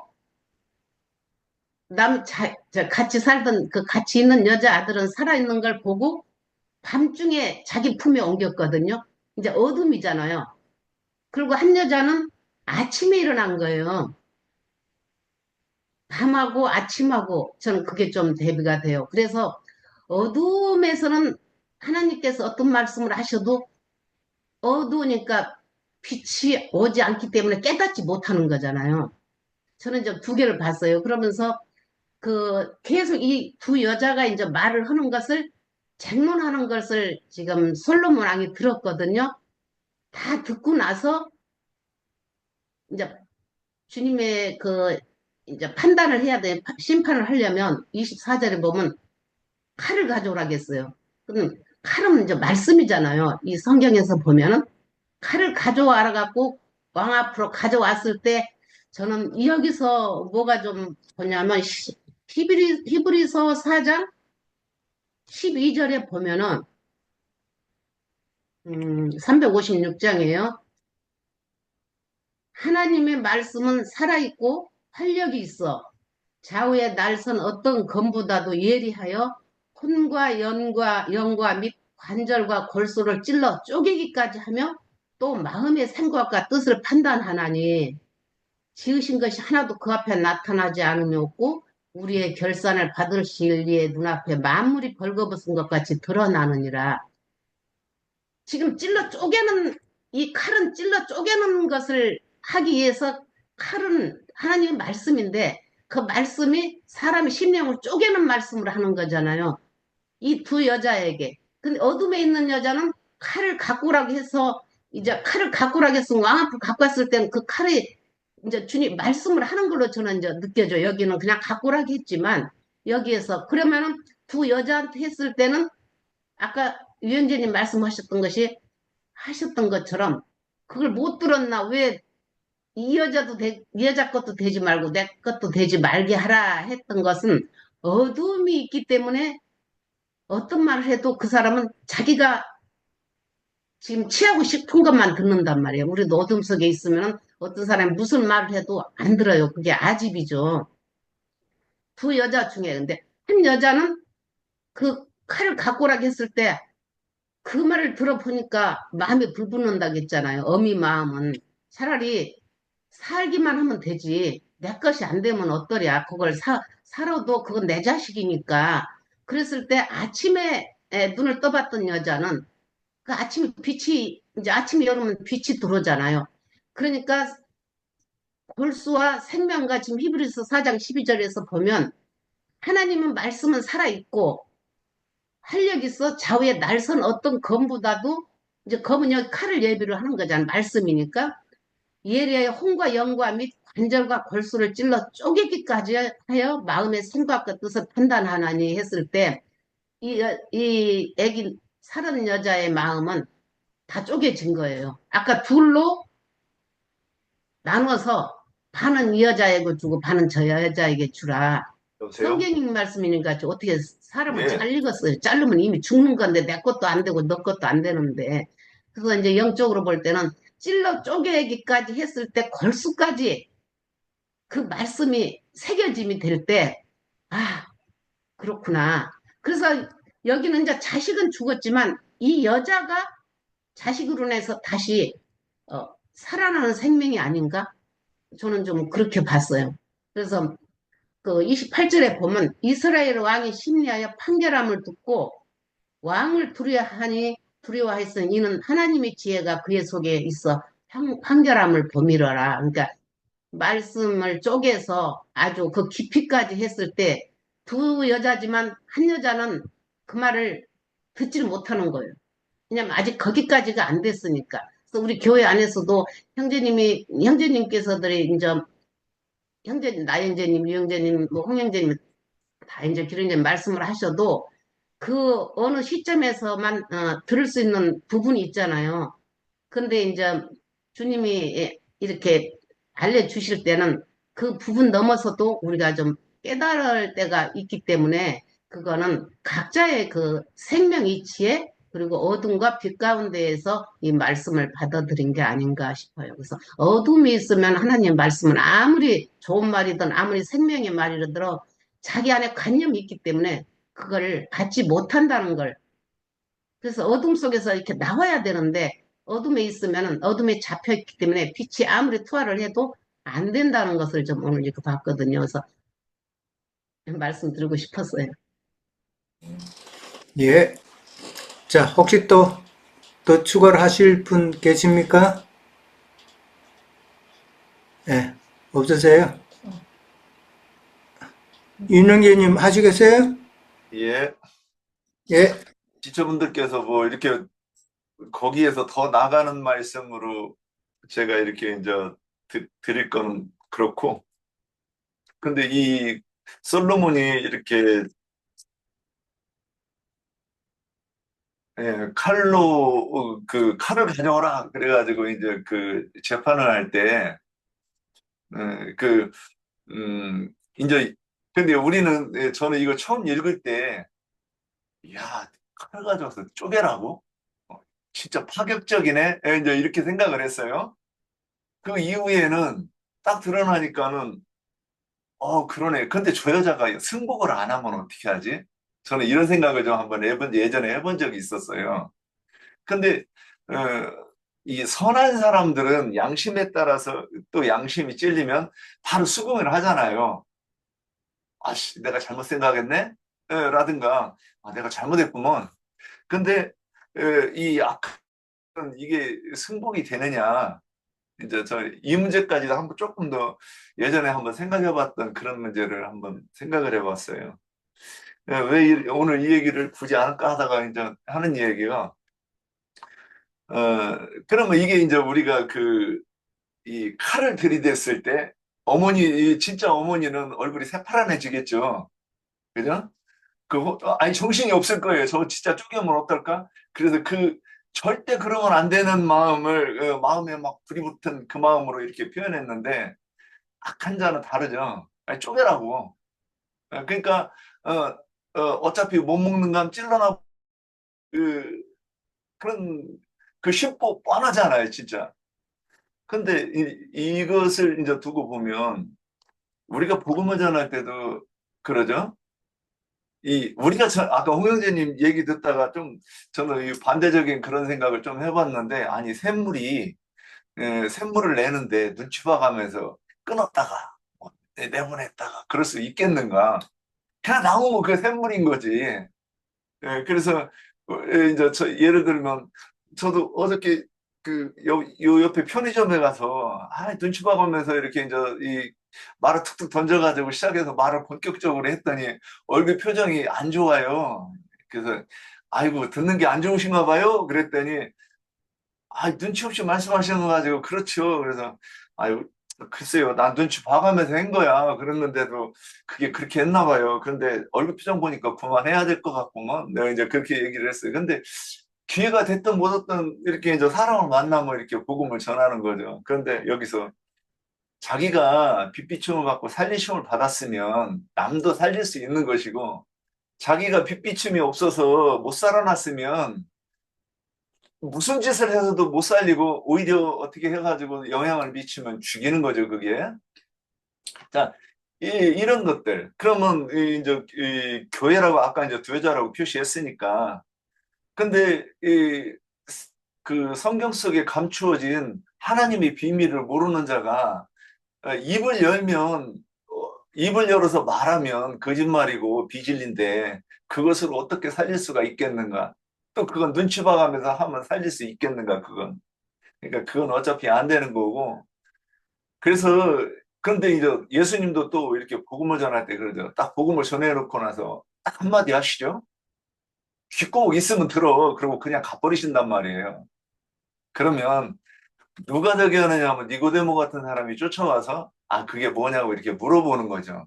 같이 살던 그 같이 있는 여자 아들은 살아있는 걸 보고, 밤중에 자기 품에 옮겼거든요. 이제 어둠이잖아요. 그리고 한 여자는 아침에 일어난 거예요. 밤하고 아침하고 저는 그게 좀 대비가 돼요. 그래서 어두움에서는 하나님께서 어떤 말씀을 하셔도 어두우니까 빛이 오지 않기 때문에 깨닫지 못하는 거잖아요. 저는 이제 두 개를 봤어요. 그러면서 계속 이 두 여자가 이제 말을 하는 것을 쟁론하는 것을 지금 솔로몬 왕이 들었거든요. 다 듣고 나서 이제 주님의 이제 판단을 해야 돼. 심판을 하려면 24절에 보면 칼을 가져오라겠어요. 그럼 칼은 이제 말씀이잖아요. 이 성경에서 보면은 칼을 가져와라 갖고 왕 앞으로 가져왔을 때 저는 여기서 뭐가 좀 보냐면 히브리서 4장 12절에 보면은 356장이에요. 하나님의 말씀은 살아있고 활력이 있어 좌우의 날선 어떤 검보다도 예리하여 혼과 영과 및 관절과 골수를 찔러 쪼개기까지 하며 또 마음의 생각과 뜻을 판단하나니 지으신 것이 하나도 그 앞에 나타나지 않음이 없고 우리의 결산을 받으실 이의 눈앞에 만물이 벌거벗은 것 같이 드러나느니라. 지금 이 칼은 찔러 쪼개는 것을 하기 위해서 칼은 하나님의 말씀인데 그 말씀이 사람의 심령을 쪼개는 말씀을 하는 거잖아요. 이 두 여자에게. 근데 어둠에 있는 여자는 칼을 갖고 오라고 해서 이제 칼을 갖고 오라고 해서 왕 앞으로 갖고 왔을 때는 그 칼이 이제 주님 말씀을 하는 걸로 저는 이제 느껴져요. 여기는 그냥 갖고 오라고 했지만 여기에서 그러면은 두 여자한테 했을 때는 아까 위원장님 말씀하셨던 것처럼 그걸 못 들었나 왜 이 이 여자 것도 되지 말고 내 것도 되지 말게 하라 했던 것은 어둠이 있기 때문에 어떤 말을 해도 그 사람은 자기가 지금 취하고 싶은 것만 듣는단 말이에요. 우리도 어둠 속에 있으면 어떤 사람이 무슨 말을 해도 안 들어요. 그게 아집이죠. 두 여자 중에. 근데 한 여자는 그 칼을 갖고 오라고 했을 때 그 말을 들어보니까 마음이 불붙는다고 했잖아요. 어미 마음은. 차라리 살기만 하면 되지. 내 것이 안 되면 어떠랴. 그걸 살아도 그건 내 자식이니까. 그랬을 때 아침에 눈을 떠봤던 여자는 그 아침에 빛이, 이제 아침이 여름은 빛이 들어오잖아요. 그러니까 골수와 생명과 지금 히브리서 4장 12절에서 보면 하나님은 말씀은 살아있고 활력 있어 좌우에 날선 어떤 검보다도 이제 검은 여기 칼을 예비로 하는 거잖아요. 말씀이니까. 예리하여 혼과 영과 및 관절과 골수를 찔러 쪼개기까지 하여 마음의 생각과 뜻을 판단하나니 했을 때 이 애기 살은 여자의 마음은 다 쪼개진 거예요. 아까 둘로 나눠서 반은 이 여자에게 주고 반은 저 여자에게 주라. 여보세요? 성경님 말씀이니까 어떻게 사람을 예. 잘 읽었어요. 자르면 이미 죽는 건데 내 것도 안 되고 너 것도 안 되는데. 그래서 이제 영적으로 볼 때는 찔러 쪼개기까지 했을 때 골수까지 그 말씀이 새겨짐이 될 때, 아, 그렇구나. 그래서 여기는 이제 자식은 죽었지만 이 여자가 자식으로 해서 다시 살아나는 생명이 아닌가? 저는 좀 그렇게 봤어요. 그래서 그 28절에 보면 이스라엘 왕이 심리하여 판결함을 듣고 왕을 두려워하였으니 이는 하나님의 지혜가 그의 속에 있어 판결함을 범이러라. 그러니까 말씀을 쪼개서 아주 그 깊이까지 했을 때 두 여자지만 한 여자는 그 말을 듣지를 못하는 거예요. 왜냐면 아직 거기까지가 안 됐으니까. 그래서 우리 교회 안에서도 형제님께서들이 이제 형제님, 나형제님, 유형제님, 뭐 홍형제님 다 이제 그런 이제 말씀을 하셔도 그 어느 시점에서만 들을 수 있는 부분이 있잖아요. 근데 이제 주님이 이렇게 알려주실 때는 그 부분 넘어서도 우리가 좀 깨달을 때가 있기 때문에 그거는 각자의 그 생명 이치에 그리고 어둠과 빛 가운데에서 이 말씀을 받아들인 게 아닌가 싶어요. 그래서 어둠이 있으면 하나님 말씀은 아무리 좋은 말이든 아무리 생명의 말이라도 자기 안에 관념이 있기 때문에 그걸 받지 못한다는 걸. 그래서 어둠 속에서 이렇게 나와야 되는데 어둠에 있으면 어둠에 잡혀 있기 때문에 빛이 아무리 투하를 해도 안 된다는 것을 좀 오늘 이렇게 봤거든요. 그래서 말씀드리고 싶었어요. 예. 자, 혹시 더 추가를 하실 분 계십니까? 예, 없으세요? 윤영재님 하시겠어요? 예. 예, 지처분들께서 뭐 이렇게 거기에서 더 나가는 말씀으로 제가 이렇게 이제 드릴 거는 그렇고, 근데 이 솔로몬이 이렇게 칼로 그 칼을 가져오라 그래가지고 이제 그 재판을 할 때, 그 이제 근데 우리는 저는 이거 처음 읽을 때, 야, 칼 가져와서 쪼개라고? 진짜 파격적이네. 이제 이렇게 생각을 했어요. 그 이후에는 딱 드러나니까는 그러네. 근데 저 여자가 승복을 안 하면 어떻게 하지? 저는 이런 생각을 좀 한번 예전에 해본 적이 있었어요. 근데 어, 이 선한 사람들은 양심에 따라서 또 양심이 찔리면 바로 수긍을 하잖아요. 아씨, 내가 잘못 생각했네? 라든가, 내가 잘못했구먼. 근데 이 악한 이게 승복이 되느냐? 이제 이 문제까지도 한번 조금 더 예전에 한번 생각해봤던 그런 문제를 한번 생각을 해봤어요. 왜 오늘 이 얘기를 굳이 안 할까 하다가 이제 하는 얘기가, 그러면 이게 이제 우리가 이 칼을 들이댔을 때 진짜 어머니는 얼굴이 새파란해지겠죠. 그죠? 아니, 정신이 없을 거예요. 저 진짜 쪼개면 어떨까? 그래서 절대 그러면 안 되는 마음을, 마음에 막 불이 붙은 그 마음으로 이렇게 표현했는데, 악한 자는 다르죠. 아니, 쪼개라고. 그러니까, 어차피 못 먹는 감 찔러나, 그, 그런, 그 심보 뻔하잖아요, 진짜. 근데 이것을 이제 두고 보면, 우리가 복음을 전할 때도 그러죠. 우리가 아까 홍영재님 얘기 듣다가 좀 저는 이 반대적인 그런 생각을 좀 해봤는데, 아니, 샘물을 내는데 눈치 봐가면서 끊었다가, 내보냈다가, 그럴 수 있겠는가. 그냥 나오면 그 샘물인 거지. 그래서, 이제 예를 들면, 저도 어저께 요 옆에 편의점에 가서, 눈치 봐가면서 이렇게 이제 말을 툭툭 던져가지고 시작해서 말을 본격적으로 했더니 얼굴 표정이 안 좋아요. 그래서, 아이고, 듣는 게 안 좋으신가 봐요. 그랬더니, 눈치 없이 말씀하시는 거 가지고, 그렇죠. 그래서, 아유, 글쎄요, 난 눈치 봐가면서 한 거야. 그랬는데도 그게 그렇게 했나 봐요. 그런데 얼굴 표정 보니까 그만해야 될 것 같구만. 내가 이제 그렇게 얘기를 했어요. 근데 기회가 됐든 못 됐든 이렇게 이제 사람을 만나면 이렇게 복음을 전하는 거죠. 그런데 여기서 자기가 빚비춤을 받고 살리심을 받았으면 남도 살릴 수 있는 것이고, 자기가 빚비춤이 없어서 못 살아났으면 무슨 짓을 해서도 못 살리고 오히려 어떻게 해가지고 영향을 미치면 죽이는 거죠, 그게. 자, 이런 것들. 그러면 이제 교회라고 아까 이제 두 여자라고 표시했으니까. 근데 그 성경 속에 감추어진 하나님의 비밀을 모르는 자가 입을 열면 입을 열어서 말하면 거짓말이고 비진리인데 그것을 어떻게 살릴 수가 있겠는가? 또 그건 눈치 봐가면서 하면 살릴 수 있겠는가? 그건. 그러니까 그건 어차피 안 되는 거고. 그래서 그런데 이제 예수님도 또 이렇게 복음을 전할 때 그러죠. 딱 복음을 전해놓고 나서 딱 한마디 하시죠. 귓구멍 있으면 들어. 그러고 그냥 가버리신단 말이에요. 그러면 누가 저기 하느냐 하면 니고데모 같은 사람이 쫓아와서 그게 뭐냐고 이렇게 물어보는 거죠.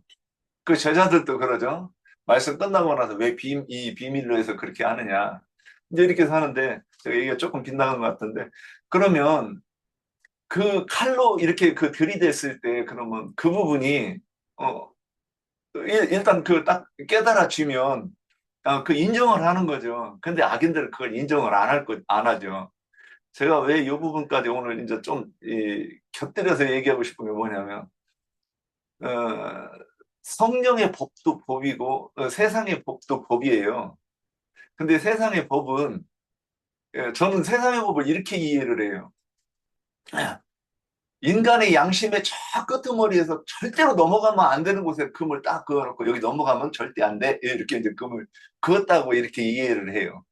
그 제자들도 그러죠. 말씀 끝나고 나서 왜 이 비밀로 해서 그렇게 하느냐. 이제 이렇게 사는데 제가 얘기가 조금 빗나간 것 같은데 그러면 그 칼로 이렇게 그 들이댔을 때 그러면 그 부분이 어 일단 그 딱 깨달아지면 그 인정을 하는 거죠. 근데 악인들은 그걸 인정을 안 하죠. 제가 왜 이 부분까지 오늘 이제 좀 곁들여서 얘기하고 싶은 게 뭐냐면 어, 성령의 법도 법이고 세상의 법도 법이에요. 근데 세상의 법은 저는 세상의 법을 이렇게 이해를 해요. 인간의 양심의 저 끄트머리에서 절대로 넘어가면 안 되는 곳에 금을 딱 그어놓고 여기 넘어가면 절대 안 돼. 이렇게 이제 금을 그었다고 이렇게 이해를 해요.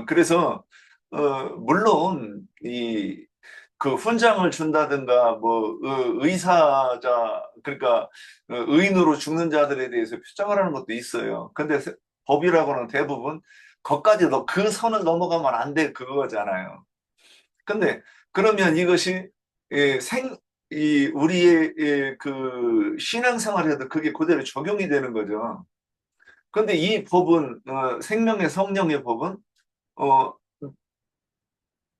그래서 물론 그 훈장을 준다든가 뭐 의사자 그러니까 의인으로 죽는 자들에 대해서 표창을 하는 것도 있어요. 근데 법이라고는 대부분 거기까지 그 선을 넘어가면 안 돼 그거잖아요. 근데 그러면 이것이 예, 우리의 그 신앙생활에도 그게 그대로 적용이 되는 거죠. 근데 이 법은 생명의 성령의 법은 어,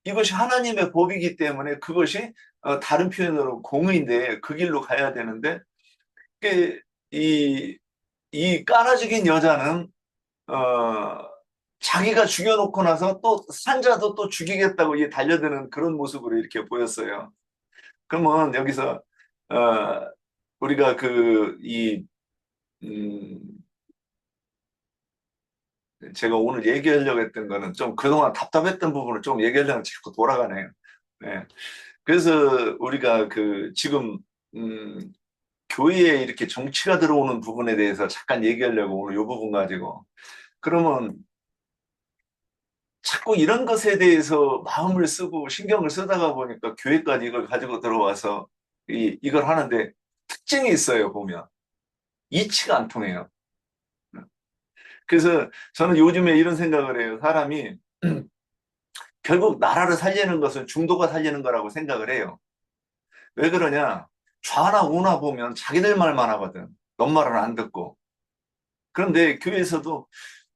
이것이 하나님의 법이기 때문에 그것이 다른 표현으로 공의인데 그 길로 가야 되는데 그 이 까라죽인 여자는 어, 자기가 죽여놓고 나서 또 산자도 또 죽이겠다고 달려드는 그런 모습으로 이렇게 보였어요. 그러면 여기서 우리가 음, 제가 오늘 얘기하려고 했던 거는 좀 그동안 답답했던 부분을 좀 얘기하려고 자꾸 돌아가네요. 네. 그래서 우리가 지금 교회에 이렇게 정치가 들어오는 부분에 대해서 잠깐 얘기하려고 오늘 이 부분 가지고 그러면 자꾸 이런 것에 대해서 마음을 쓰고 신경을 쓰다가 보니까 교회까지 이걸 가지고 들어와서 이걸 하는데 특징이 있어요, 보면. 이치가 안 통해요. 그래서 저는 요즘에 이런 생각을 해요. 사람이 결국 나라를 살리는 것은 중도가 살리는 거라고 생각을 해요. 왜 그러냐? 좌나 우나 보면 자기들 말만 하거든. 넌 말은 안 듣고. 그런데 교회에서도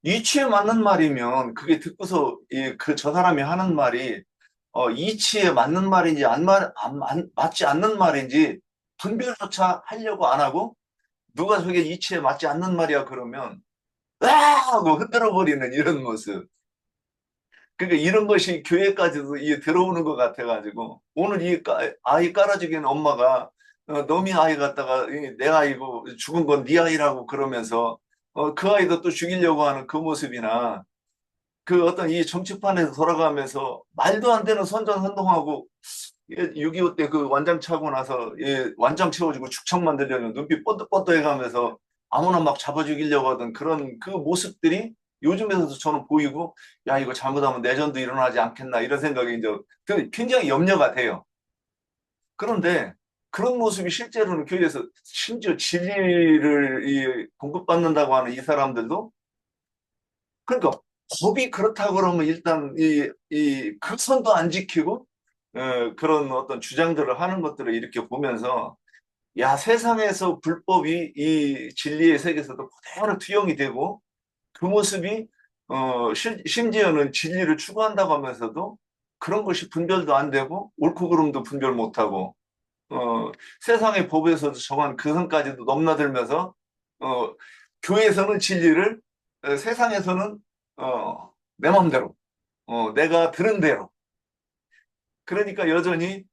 이치에 맞는 말이면 그게 듣고서 저 사람이 하는 말이 이치에 맞는 말인지 맞지 않는 말인지 분별조차 하려고 안 하고 누가 저게 이치에 맞지 않는 말이야 그러면 아 하고 흔들어 버리는 이런 모습. 그러니까 이런 것이 교회까지도 이게 들어오는 것 같아가지고 오늘 아이 깔아주기는 엄마가 너미 아이 갖다가 내 아이고 죽은 건 네 아이라고 그러면서 그 아이도 또 죽이려고 하는 그 모습이나 그 어떤 이 정치판에서 돌아가면서 말도 안 되는 선전선동하고 6.25 때 그 완장 차고 나서 완장 채워주고 축청 만들려는 눈빛 뻔뻔뻔 해가면서 아무나 막 잡아 죽이려고 하던 그런 그 모습들이 요즘에서도 저는 보이고 야 이거 잘못하면 내전도 일어나지 않겠나 이런 생각이 이제 굉장히 염려가 돼요. 그런데 그런 모습이 실제로는 교회에서 심지어 진리를 공급받는다고 하는 이 사람들도 그러니까 법이 그렇다 그러면 일단 그 선도 안 지키고 그런 어떤 주장들을 하는 것들을 이렇게 보면서 야 세상에서 불법이 이 진리의 세계에서도 그대로 투영이 되고 그 모습이 심지어는 진리를 추구한다고 하면서도 그런 것이 분별도 안 되고 옳고 그름도 분별 못하고 세상의 법에서도 정한 그 선까지도 넘나들면서 어, 교회에서는 진리를 세상에서는 내 맘대로 내가 들은 대로 그러니까 여전히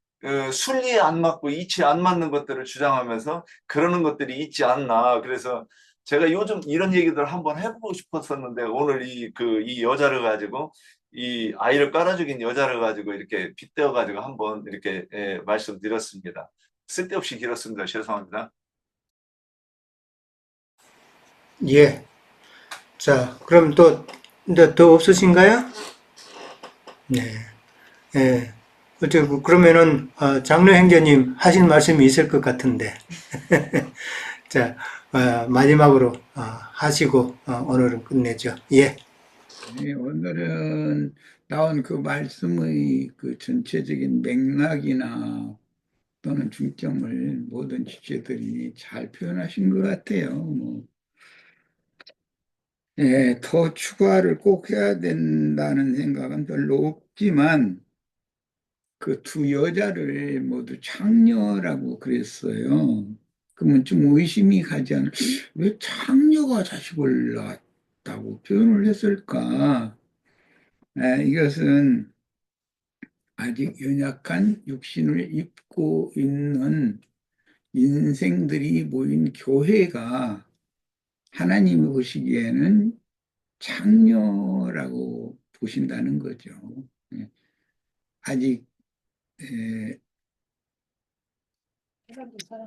순리에 안 맞고 이치에 안 맞는 것들을 주장하면서 그러는 것들이 있지 않나. 그래서 제가 요즘 이런 얘기들 한번 해보고 싶었었는데 오늘 이 여자를 가지고 이 아이를 깔아 죽인 여자를 가지고 이렇게 빗대어 가지고 한번 이렇게 말씀드렸습니다. 쓸데없이 길었습니다. 죄송합니다. 예. 자, 그럼 또, 이제 더 없으신가요? 네. 예. 그러면은, 장로 형제님 하신 말씀이 있을 것 같은데. 자, 마지막으로, 하시고, 오늘은 끝내죠. 예. 네, 오늘은 나온 그 말씀의 그 전체적인 맥락이나 또는 중점을 모든 지체들이 잘 표현하신 것 같아요. 예, 더 추가를 꼭 해야 된다는 생각은 별로 없지만 그 두 여자를 모두 창녀라고 그랬어요. 그러면 좀 의심이 가지 않을, 왜 창녀가 자식을 낳았다고 표현을 했을까? 이것은 아직 연약한 육신을 입고 있는 인생들이 모인 교회가 하나님이 보시기에는 창녀라고 보신다는 거죠. 예. 아직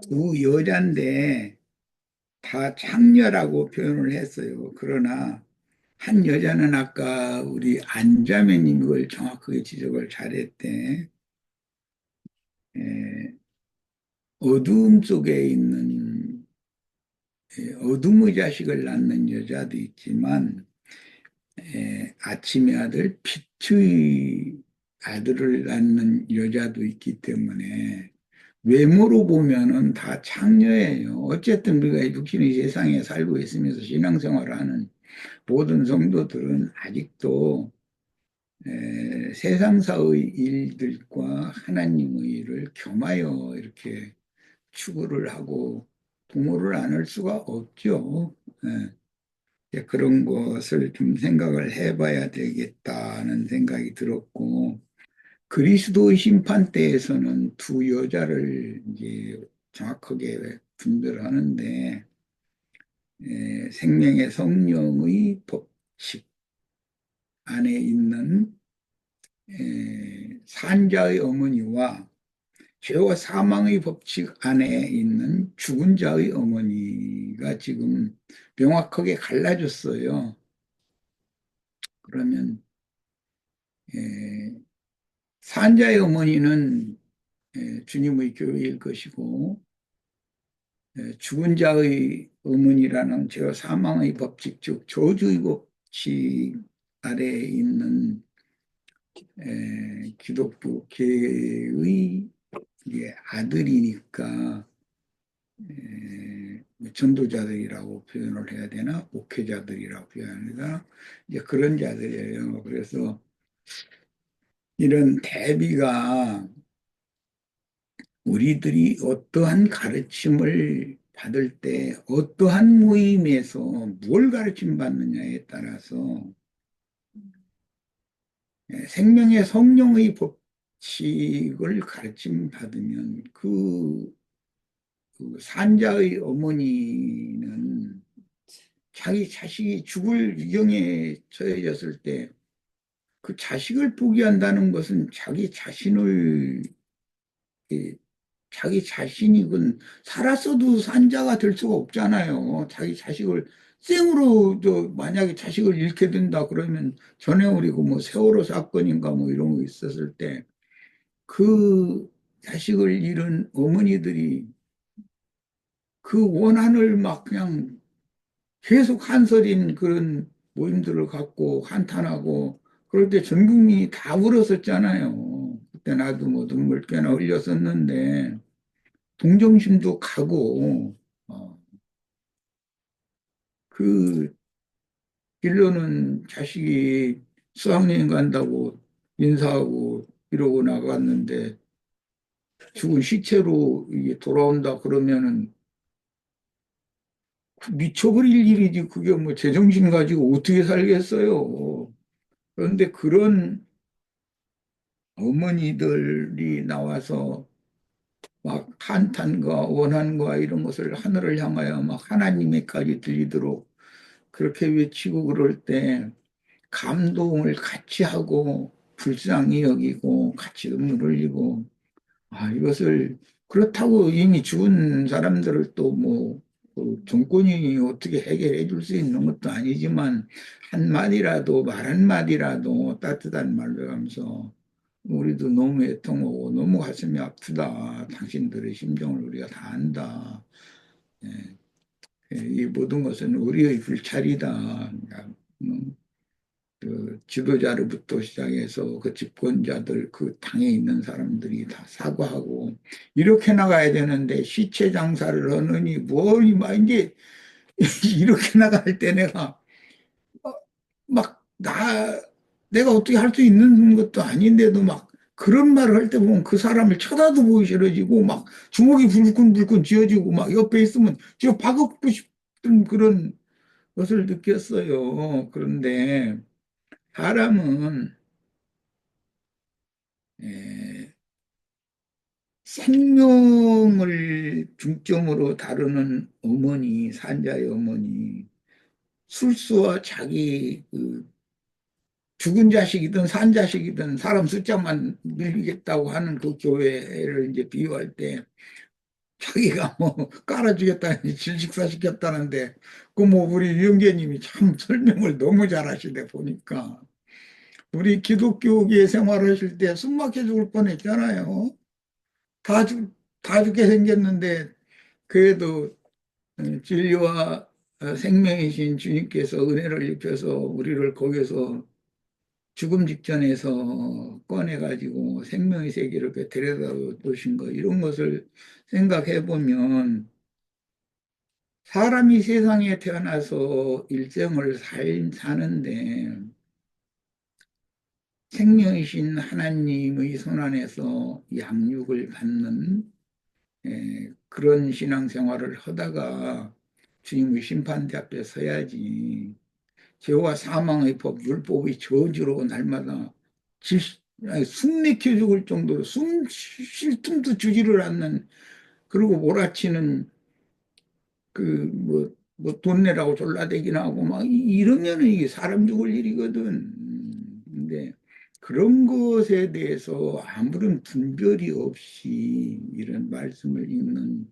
두 여자인데 다 창녀라고 표현을 했어요. 그러나 한 여자는 아까 우리 안자매님 이걸 정확하게 지적을 잘했대. 어두움 속에 있는 어둠의 자식을 낳는 여자도 있지만 아침의 아들 빛의 아들을 낳는 여자도 있기 때문에 외모로 보면은 다 창녀예요. 어쨌든 우리가 육신의 세상에 살고 있으면서 신앙생활을 하는 모든 성도들은 아직도 세상사의 일들과 하나님의 일을 겸하여 이렇게 추구를 하고 부모를 안 할 수가 없죠. 그런 것을 좀 생각을 해봐야 되겠다는 생각이 들었고, 그리스도의 심판대에서는 두 여자를 이제 정확하게 분별하는데, 생명의 성령의 법칙 안에 있는 산자의 어머니와 죄와 사망의 법칙 안에 있는 죽은 자의 어머니가 지금 명확하게 갈라졌어요. 그러면 산자의 어머니는 주님의 교회일 것이고 죽은 자의 어머니라는 죄와 사망의 법칙, 즉 저주의 법칙 아래에 있는 기독교계의 아들이니까 전도자들이라고 표현을 해야 되나? 목회자들이라고 표현해야 되나? 이제 그런 자들이에요. 그래서 이런 대비가 우리들이 어떠한 가르침을 받을 때 어떠한 모임에서 뭘 가르침 받느냐에 따라서 생명의 성령의 법칙을 가르침 받으면 그 산자의 어머니는 자기 자식이 죽을 위경에 처해졌을 때 그 자식을 포기한다는 것은 자기 자신이군 살았어도 산자가 될 수가 없잖아요. 자기 자식을 생으로 만약에 자식을 잃게 된다 그러면 전에 우리고 뭐 세월호 사건인가 뭐 이런 거 있었을 때 그 자식을 잃은 어머니들이 그 원한을 막 그냥 계속 한설인 그런 모임들을 갖고 한탄하고 그럴 때 전 국민이 다 울었었잖아요. 그때 나도 뭐 눈물 꽤나 흘렸었는데 동정심도 가고 그 길로는 자식이 수학여행 간다고 인사하고 이러고 나갔는데 죽은 시체로 이게 돌아온다 그러면은 미쳐버릴 일이지 그게 뭐 제정신 가지고 어떻게 살겠어요. 그런데 그런 어머니들이 나와서 막 한탄과 원한과 이런 것을 하늘을 향하여 막 하나님에까지 들리도록 그렇게 외치고 그럴 때 감동을 같이 하고 불쌍히 여기고 같이 눈물 흘리고 이것을 그렇다고 이미 죽은 사람들을 또 뭐 정권이 어떻게 해결해 줄 수 있는 것도 아니지만 한마디라도 말 한마디라도 따뜻한 말로 하면서 우리도 너무 애통하고 너무 가슴이 아프다. 당신들의 심정을 우리가 다 안다. 예, 이 모든 것은 우리의 불찰이다. 음, 그 지도자로부터 시작해서 그 집권자들 그 당에 있는 사람들이 다 사과하고 이렇게 나가야 되는데 시체 장사를 하느니 뭐니 막 이제 이렇게 나갈 때 내가 어떻게 할 수 있는 것도 아닌데도 막 그런 말을 할 때 보면 그 사람을 쳐다도 보기 싫어지고 막 주먹이 불끈불끈 쥐어지고 막 옆에 있으면 쥐어 박고 싶은 그런 것을 느꼈어요. 그런데 사람은 에, 생명을 중점으로 다루는 어머니, 산자의 어머니, 술수와 자기 죽은 자식이든 산 자식이든 사람 숫자만 늘리겠다고 하는 그 교회를 이제 비유할 때 자기가 뭐 깔아주겠다니 질식사시켰다는데 그 뭐 우리 유영재님이 참 설명을 너무 잘하시네 보니까 우리 기독교계 생활하실 때 숨막혀 죽을 뻔했잖아요. 다 다 죽게 생겼는데 그래도 진리와 생명이신 주님께서 은혜를 입혀서 우리를 거기서 죽음 직전에서 꺼내가지고 생명의 세계를 이렇게 데려다 놓으신 거 이런 것을 생각해 보면 사람이 세상에 태어나서 일생을 사는데 생명이신 하나님의 손안에서 양육을 받는 그런 신앙생활을 하다가 주님의 심판대 앞에 서야지 죄와 사망의 법, 율법의 저주로 날마다 숨 막혀 죽을 정도로 숨 쉴 틈도 주지를 않는 그리고 몰아치는 돈 내라고 졸라대기나 하고 막 이러면은 이게 사람 죽을 일이거든. 근데 그런 것에 대해서 아무런 분별이 없이 이런 말씀을 읽는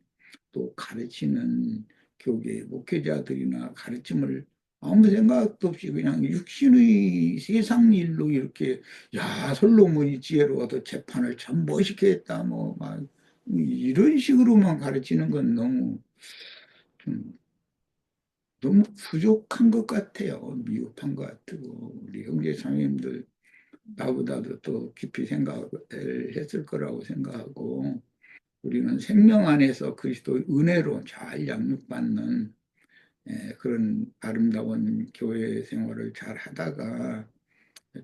또 가르치는 교계 목회자들이나 가르침을 아무 생각도 없이 그냥 육신의 세상 일로 이렇게 야 솔로몬이 지혜로워도 재판을 참 멋있게 했다 뭐 막 이런 식으로만 가르치는 건 좀 너무 부족한 것 같아요. 미흡한 것 같고 우리 형제 자매님들 나보다도 더 깊이 생각을 했을 거라고 생각하고 우리는 생명 안에서 그리스도의 은혜로 잘 양육받는 그런 아름다운 교회 생활을 잘 하다가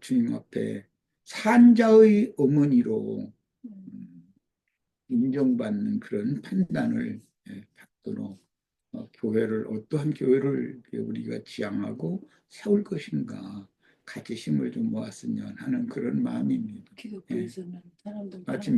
주님 앞에 산자의 어머니로 인정받는 그런 판단을 받도록 교회를 어떠한 교회를 우리가 지향하고 세울 것인가 같이 힘을 좀 모았으면 하는 그런 마음입니다. 기독교에서는 사람들 마침